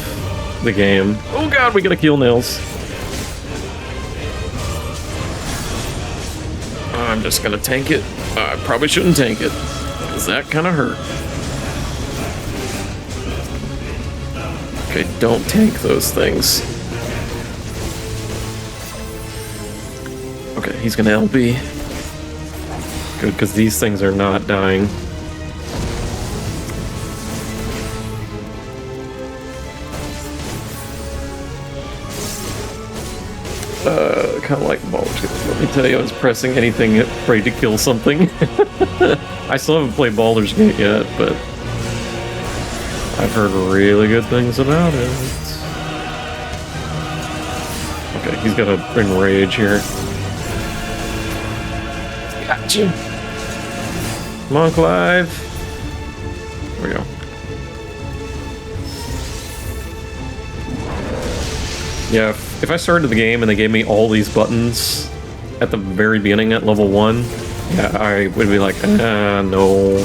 S1: the game. Oh god, we gotta kill nails. I'm just gonna tank it. I probably shouldn't tank it, because that kinda hurt. Okay, don't tank those things. Okay, he's gonna LB. Good, because these things are not dying. Kind of like bullshit. Let me tell you, I was pressing anything afraid to kill something. I still haven't played Baldur's Gate yet, but I've heard really good things about it. Okay, he's got to bring rage here. Gotcha. Come on, Clive. There we go. Yeah, if I started the game and they gave me all these buttons at the very beginning at level 1, yeah, I would be like, no.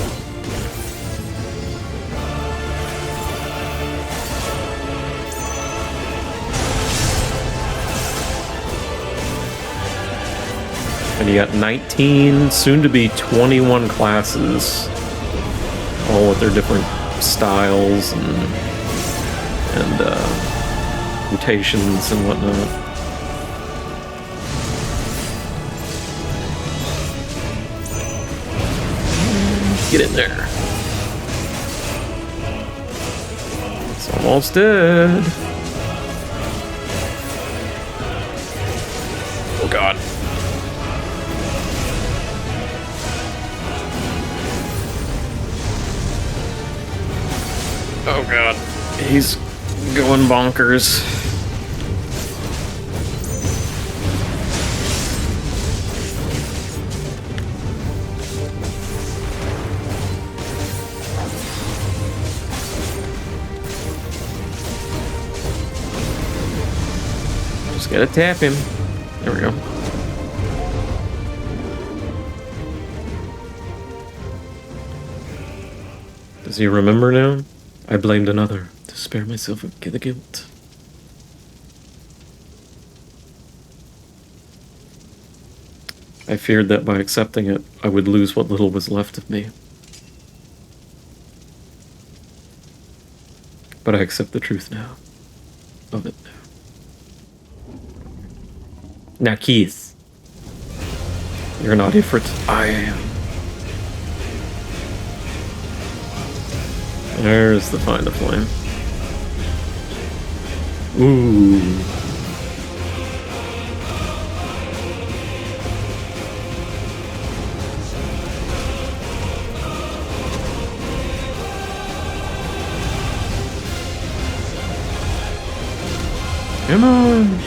S1: And you got 19, soon to be 21 classes, all with their different styles and mutations and whatnot. Get in there. It's almost dead. Oh god. Oh god. He's going bonkers. Just gotta tap him. There we go. Does he remember now? I blamed another to spare myself the guilt. I feared that by accepting it, I would lose what little was left of me. But I accept the truth now. Of it now. Now, Keith. You're not Ifrit. I am. There's the find the flame. Ooh. Come on.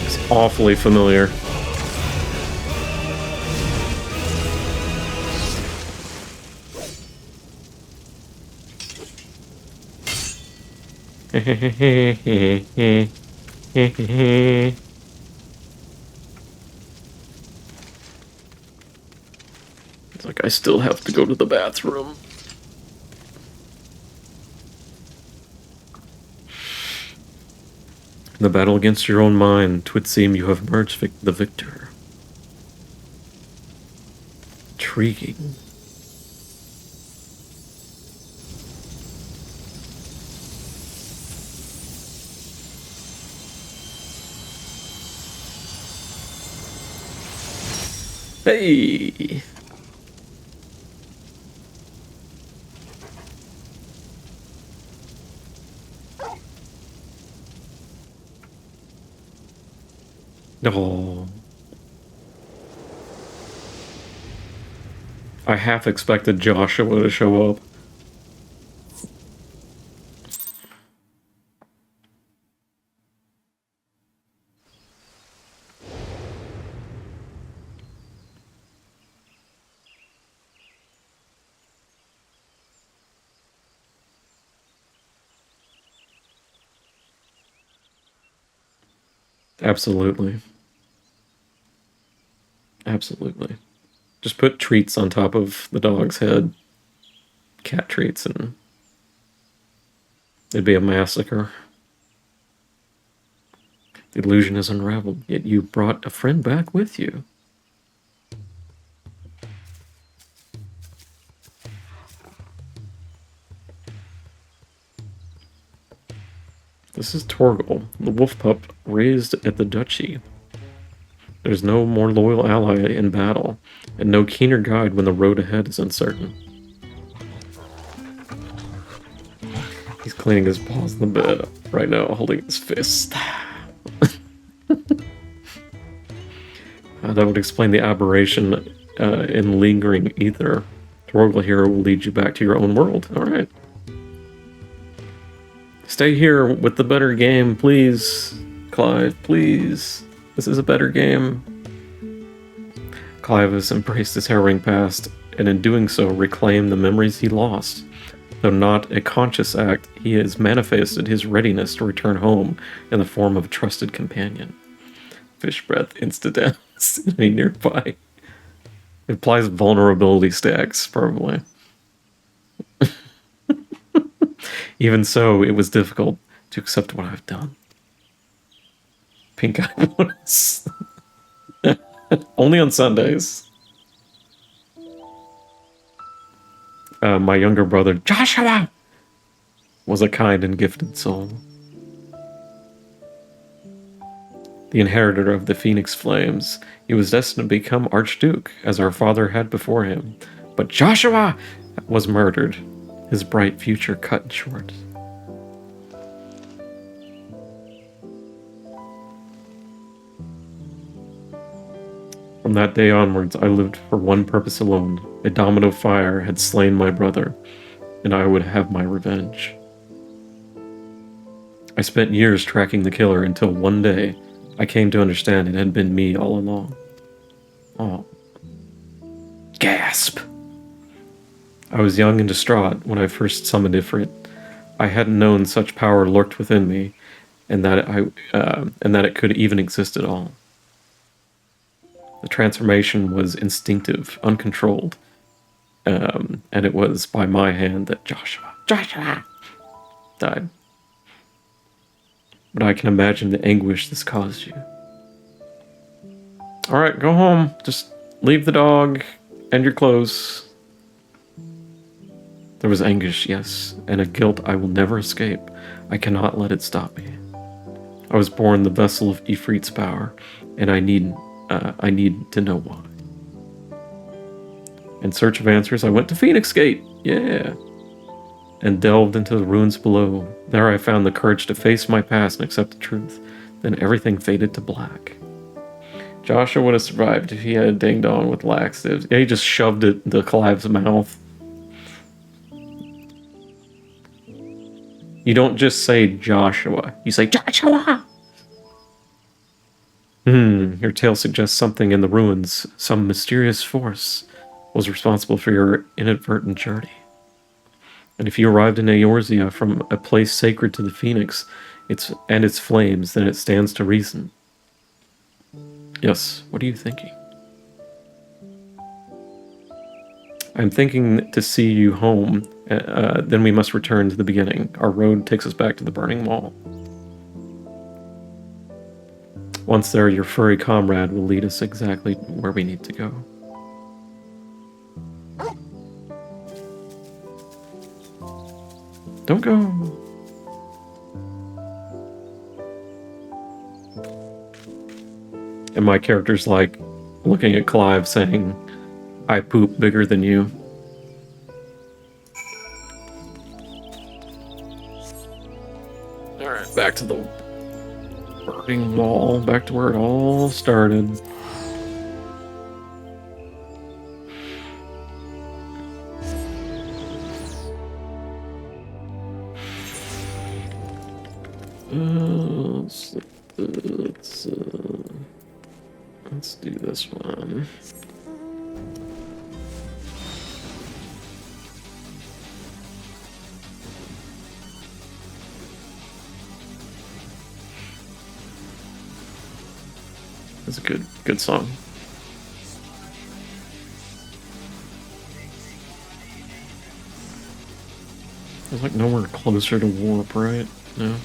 S1: It's awfully familiar. It's like I still have to go to the bathroom. In the battle against your own mind, 'twould seem you have emerged the victor. Intriguing. Hey! Oh. I half expected Joshua to show up. Absolutely. Absolutely. Just put treats on top of the dog's head. Cat treats, and it'd be a massacre. The illusion is unraveled, yet you brought a friend back with you. This is Torgal, the wolf pup raised at the duchy. There's no more loyal ally in battle, and no keener guide when the road ahead is uncertain. He's cleaning his paws in the bed right now, holding his fist. That would explain the aberration in lingering ether. Torgal here will lead you back to your own world. Alright. Stay here with the better game, please. Clive, please. This is a better game. Clive has embraced his harrowing past, and in doing so reclaimed the memories he lost. Though not a conscious act, he has manifested his readiness to return home in the form of a trusted companion. Fish breath insta-death nearby. It applies vulnerability stacks, probably. Even so, it was difficult to accept what I've done. Pink eye bonus. Only on Sundays. My younger brother, Joshua, was a kind and gifted soul. The inheritor of the Phoenix Flames, he was destined to become Archduke, as our father had before him. But Joshua was murdered, his bright future cut short. From that day onwards, I lived for one purpose alone. A domino fire had slain my brother, and I would have my revenge. I spent years tracking the killer until one day, I came to understand it had been me all along. Oh. Gasp! I was young and distraught when I first summoned Ifrit. I hadn't known such power lurked within me, and that it could even exist at all. The transformation was instinctive, uncontrolled, and it was by my hand that Joshua died. But I can imagine the anguish this caused you. Alright, go home. Just leave the dog and your clothes. There was anguish, yes, and a guilt I will never escape. I cannot let it stop me. I was born the vessel of Ifrit's power, and I need to know why. In search of answers, I went to Phoenix Gate. Yeah. And delved into the ruins below. There I found the courage to face my past and accept the truth. Then everything faded to black. Joshua would have survived if he had a ding-dong with laxatives. Yeah, he just shoved it into Clive's mouth. You don't just say Joshua. You say Joshua! Your tale suggests something in the ruins. Some mysterious force was responsible for your inadvertent journey. And if you arrived in Eorzea from a place sacred to the Phoenix and its flames, then it stands to reason. Yes, what are you thinking? I'm thinking to see you home, then we must return to the beginning. Our road takes us back to the Burning Wall. Once there, your furry comrade will lead us exactly where we need to go. Don't go. And my character's like looking at Clive saying, I poop bigger than you. Alright, back to the burning wall, back to where it all started. Let's do this one. That's a good song. It's like nowhere closer to warp, right? No.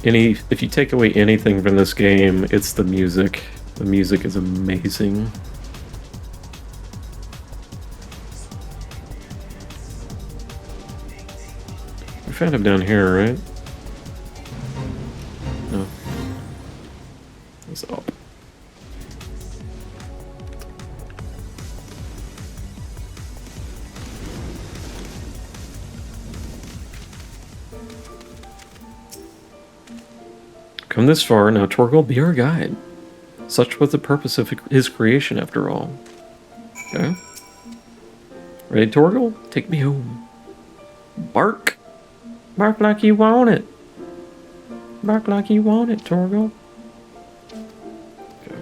S1: If you take away anything from this game, it's the music. The music is amazing. We found him down here, right? No. It's up. Come this far, now Torgal be our guide. Such was the purpose of his creation, after all. Okay. Ready, Torgal? Take me home. Bark. Bark like you want it. Bark like you want it, Torgal. Okay.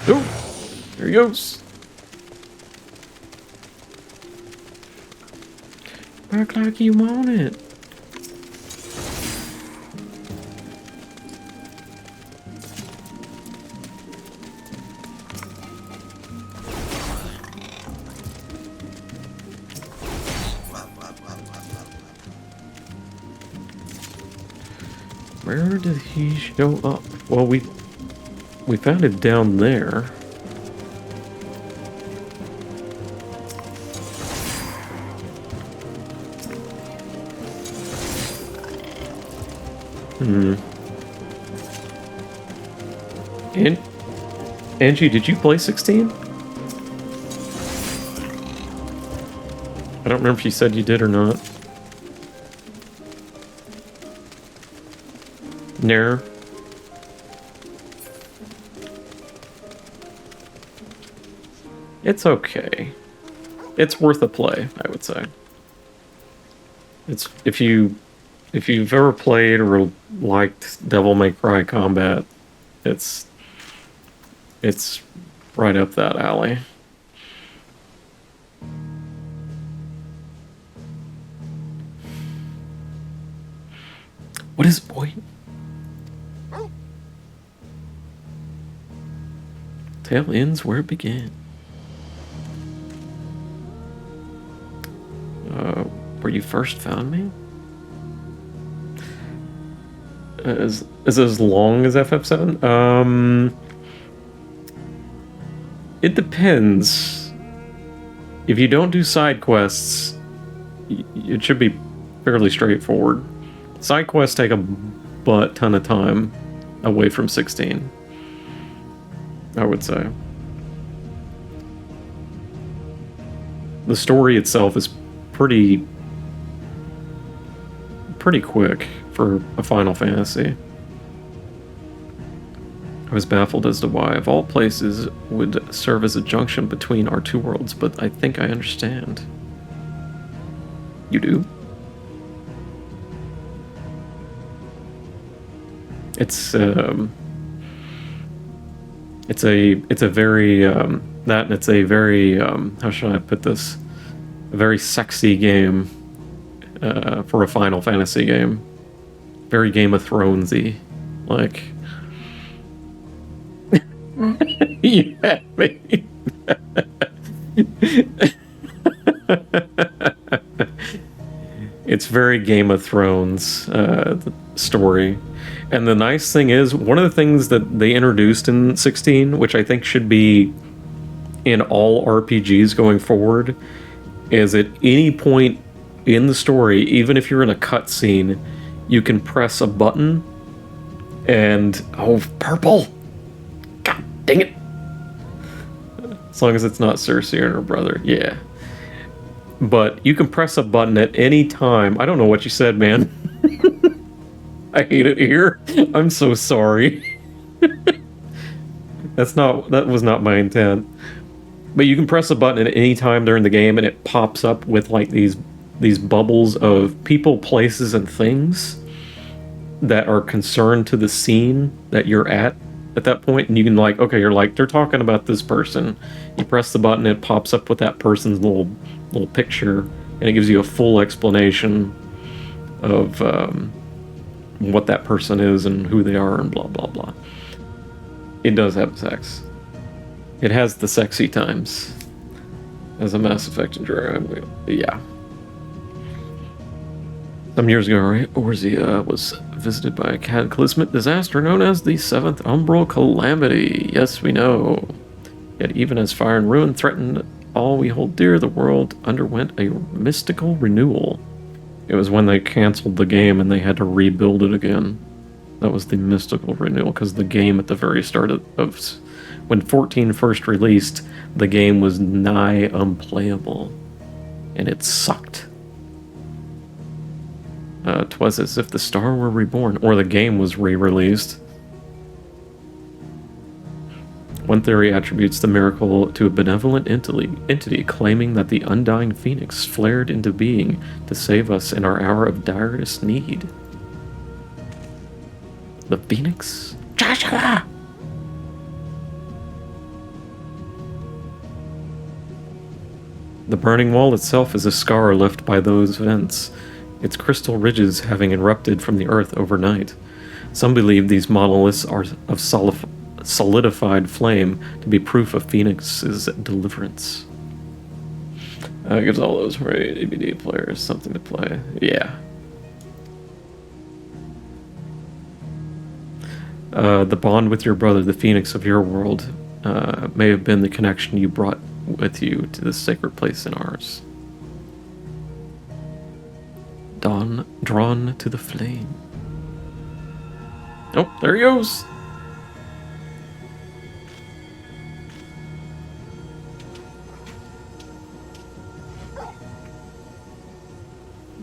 S1: Oh! There he goes. Bark like you want it. Where did he show up? Well, we found it down there. And Angie, did you play 16? I don't remember if you said you did or not. No. It's okay. It's worth a play, I would say. It's if you've ever played or liked Devil May Cry combat, it's right up that alley. What is it, boy? Tale ends where it began. Where you first found me? Is it as long as FF7? It depends. If you don't do side quests, it should be fairly straightforward. Side quests take a butt ton of time away from 16, I would say. The story itself is pretty quick for a Final Fantasy. I was baffled as to why, of all places, would serve as a junction between our two worlds, but I think I understand. You do? It's a very that, and it's a very how should I put this? A very sexy game for a Final Fantasy game. Very Game of Thronesy, like. Yeah, me. It's very Game of Thrones story. And the nice thing is, one of the things that they introduced in 16, which I think should be in all RPGs going forward, is at any point in the story, even if you're in a cutscene, you can press a button and... Oh, purple! God dang it! As long as it's not Cersei and her brother, yeah. But you can press a button at any time. I don't know what you said, man. I hate it here. I'm so sorry. That was not my intent. But you can press a button at any time during the game, and it pops up with like these bubbles of people, places, and things that are concerned to the scene that you're at that point. And you can like, okay, you're like, they're talking about this person. You press the button, it pops up with that person's little picture, and it gives you a full explanation of what that person is and who they are and blah blah blah. It does have sex. It has the sexy times as a Mass Effect enjoyer. Yeah. Some years ago, right, Eorzea was visited by a cataclysmic disaster known as the Seventh Umbral Calamity. Yes, we know. Yet even as fire and ruin threatened all we hold dear, the world underwent a mystical renewal. It was when they canceled the game and they had to rebuild it again. That was the mystical renewal, because the game at the very start of when 14 first released, the game was nigh unplayable. And it sucked. 'Twas as if the star were reborn, or the game was re-released. One theory attributes the miracle to a benevolent entity claiming that the undying phoenix flared into being to save us in our hour of direst need. The phoenix? Joshua! The burning wall itself is a scar left by those vents, its crystal ridges having erupted from the earth overnight. Some believe these monoliths are of solidified flame to be proof of Phoenix's deliverance. It gives all those DVD players something to play. Yeah. The bond with your brother, the Phoenix of your world, may have been the connection you brought with you to this sacred place in ours. Drawn to the flame. Oh, there he goes!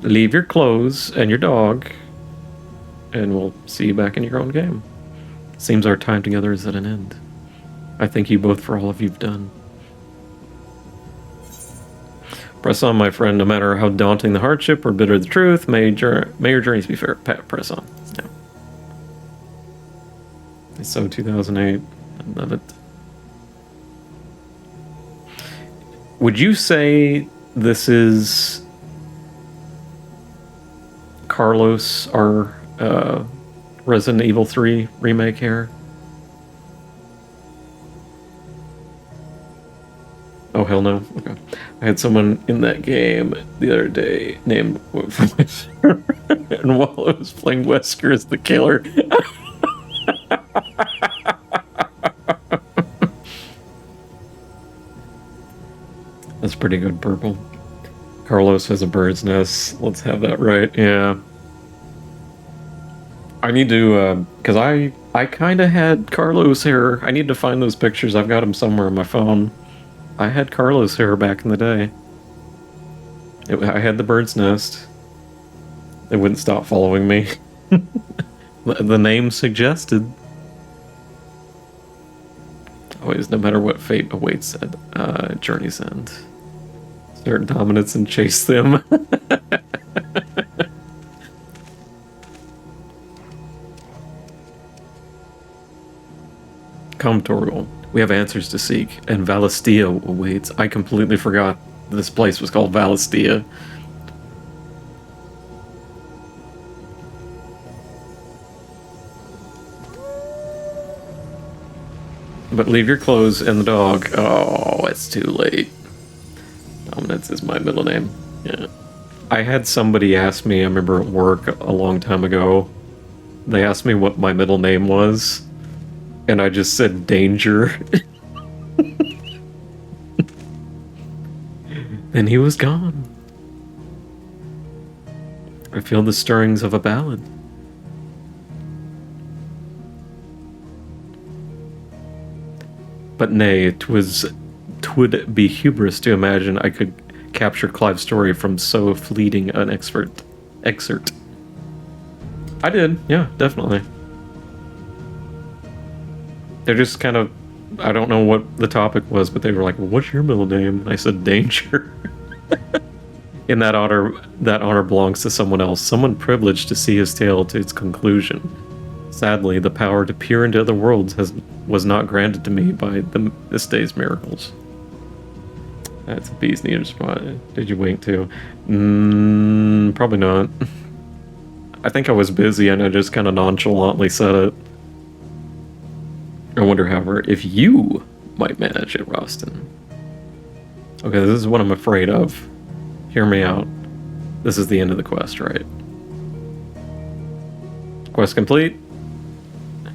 S1: Leave your clothes and your dog, and we'll see you back in your own game. Seems our time together is at an end. I thank you both for all of you've done. Press on, my friend, no matter how daunting the hardship or bitter the truth. May your journeys be fair. Press on. Yeah. It's so 2008. I love it. Would you say this is Carlos, our Resident Evil 3 remake here? Oh, hell no. Okay. I had someone in that game the other day named and while I was playing Wesker as the killer. That's pretty good, Purple. Carlos has a bird's nest. Let's have that right, yeah. I need to, because I kind of had Carlos hair. I need to find those pictures. I've got them somewhere on my phone. I had Carlos hair back in the day. I had the bird's nest. They wouldn't stop following me. The name suggested. Always, no matter what fate awaits at Journey's End. Assert dominance and chase them. Come, Torgal. We have answers to seek, and Valistia awaits. I completely forgot this place was called Valistia. But leave your clothes and the dog. Oh, it's too late. Dominance is my middle name. Yeah. I had somebody ask me, I remember at work a long time ago, they asked me what my middle name was, and I just said Danger. And he was gone. I feel the stirrings of a ballad. But nay, 'twould be hubris to imagine I could capture Clive's story from so fleeting an excerpt. I did, yeah, definitely. They're just kind of, I don't know what the topic was, but they were like, well, what's your middle name? I said Danger. And that honor belongs to someone else, someone privileged to see his tale to its conclusion. Sadly, the power to peer into other worlds was not granted to me by this day's miracles. That's a bee's knees spot. Did you wink too? Probably not. I think I was busy and I just kind of nonchalantly said it. I wonder, however, if you might manage it, Rausten. Okay, this is what I'm afraid of. Hear me out. This is the end of the quest, right? Quest complete.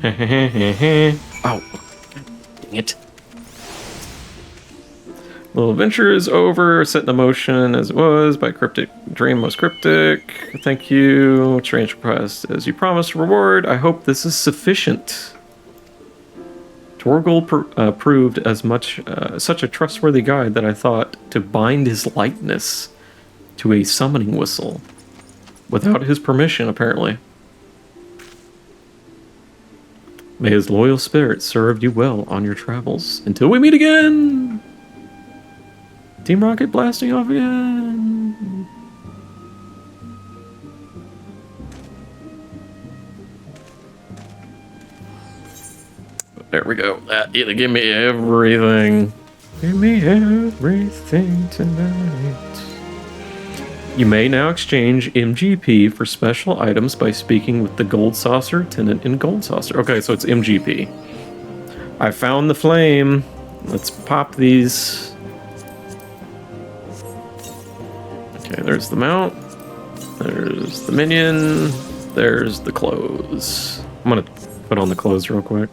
S1: Oh, dang it. Little adventure is over, set in motion as it was by Cryptic Dream Most Cryptic. Thank you. Strange request. As you promised, reward. I hope this is sufficient. Torgal proved as much such a trustworthy guide that I thought to bind his likeness to a summoning whistle. Without his permission, apparently. May his loyal spirit serve you well on your travels. Until we meet again! Team Rocket blasting off again! There we go. Either give me everything. Give me everything tonight. You may now exchange MGP for special items by speaking with the Gold Saucer Tenant in Gold Saucer. Okay, so it's MGP. I found the flame. Let's pop these. Okay, there's the mount. There's the minion. There's the clothes. I'm gonna put on the clothes real quick.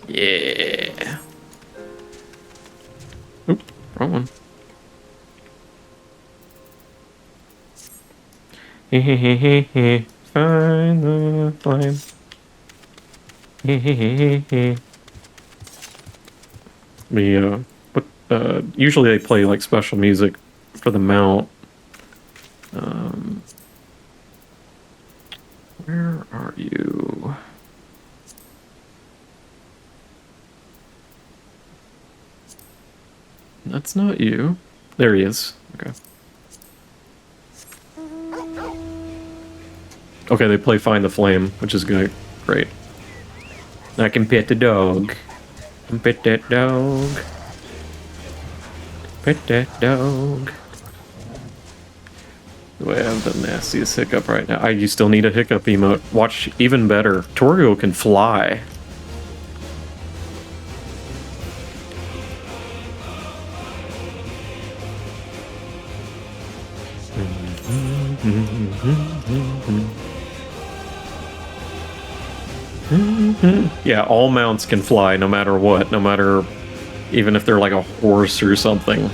S1: Yeah. Oop, wrong one. Find the flame. Usually they play like special music for the mount. Where are you? That's not you. There he is. Okay. Okay, they play Find the Flame, which is good. Great. I can pet the dog. I can pet that dog. Pet that dog. Do I have the nastiest hiccup right now? You still need a hiccup emote. Watch even better. Torio can fly. Yeah, all mounts can fly no matter what, no matter Even if they're like a horse or something.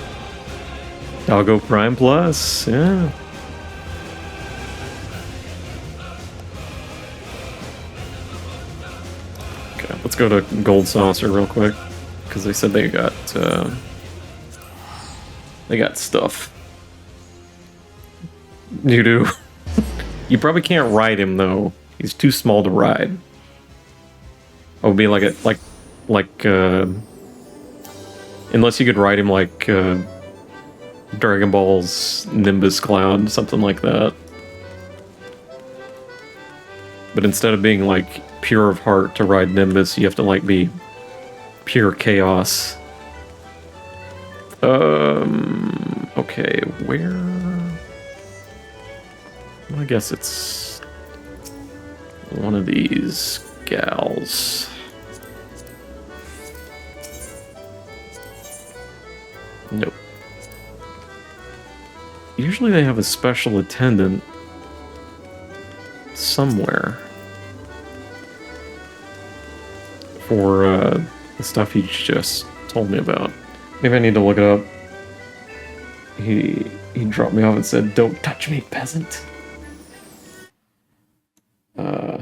S1: Doggo Prime Plus, yeah. Okay, let's go to Gold Saucer real quick. Because they said they got stuff. You do. You probably can't ride him though. He's too small to ride. It would be like unless you could ride him like Dragon Ball's Nimbus Cloud, something like that. But instead of being like pure of heart to ride Nimbus, you have to like be pure chaos. Okay, where? Well, I guess it's one of these gals. Nope. Usually they have a special attendant somewhere for the stuff he just told me about. Maybe I need to look it up. He dropped me off and said, "Don't touch me, peasant."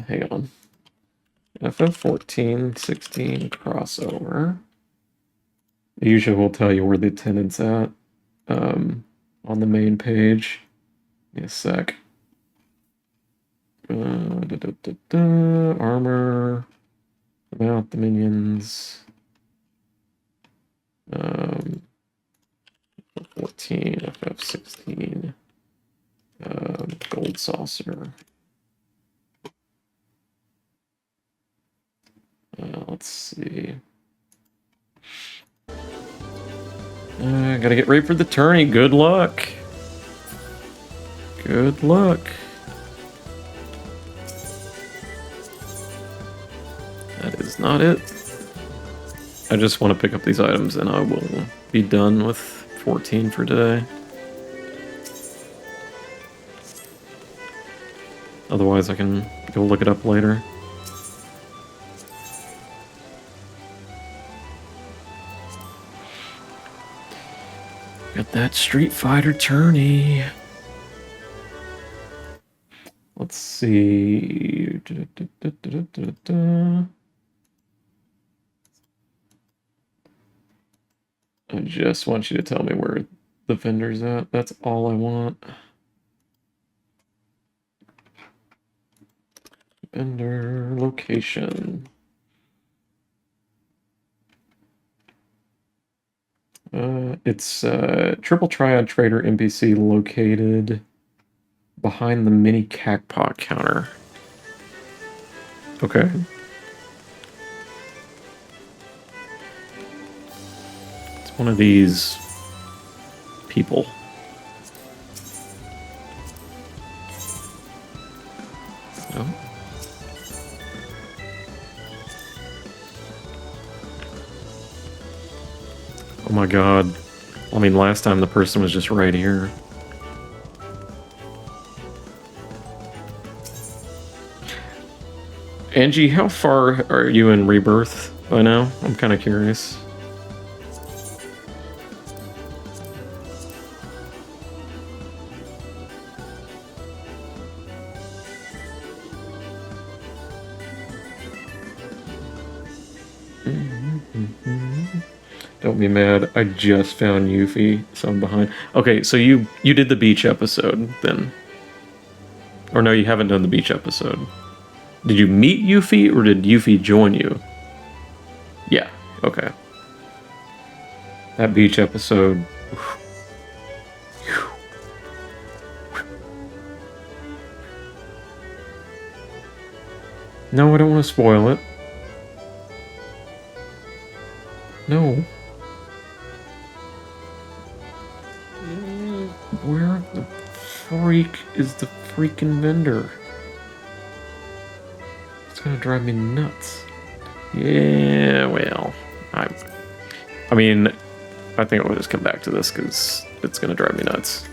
S1: Hang on. FF14, 16 crossover. It usually will tell you where the attendant's at on the main page. Give me a sec. Armor. About the minions. 14, FF16. Gold Saucer. Let's see. Gotta get ready for the tourney. Good luck. Good luck. That is not it. I just want to pick up these items and I will be done with 14 for today. Otherwise I can go look it up later. Got that Street Fighter tourney. Let's see. I just want you to tell me where the vendor's at. That's all I want. Vendor location. It's Triple Triad Trader NPC located behind the mini cacpot counter. Okay. It's one of these people. Oh. Oh my god. I mean, last time the person was just right here. Angie, how far are you in Rebirth by now? I'm kind of curious. Don't be mad. I just found Yuffie, so I'm behind. Okay, so you did the beach episode then. Or no, you haven't done the beach episode. Did you meet Yuffie or did Yuffie join you? Yeah, okay. That beach episode. No, I don't want to spoil it. No. Where the freak is the freaking vendor? It's gonna drive me nuts. Yeah, well, I mean, I think I'll just come back to this because it's gonna drive me nuts.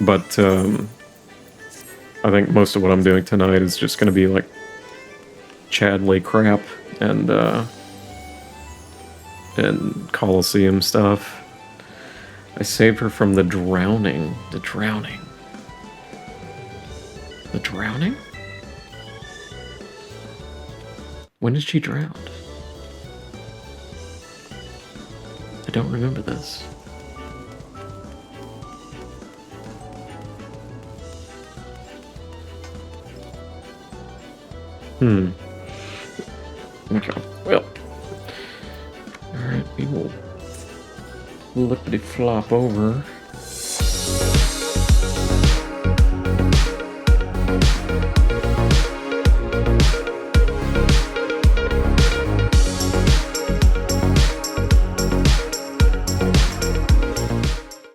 S1: But I think most of what I'm doing tonight is just gonna be like Chadley crap and and Colosseum stuff. I saved her from the drowning. The drowning? When is she drowned? I don't remember this. Okay, well. Alright, we will lippity flop over.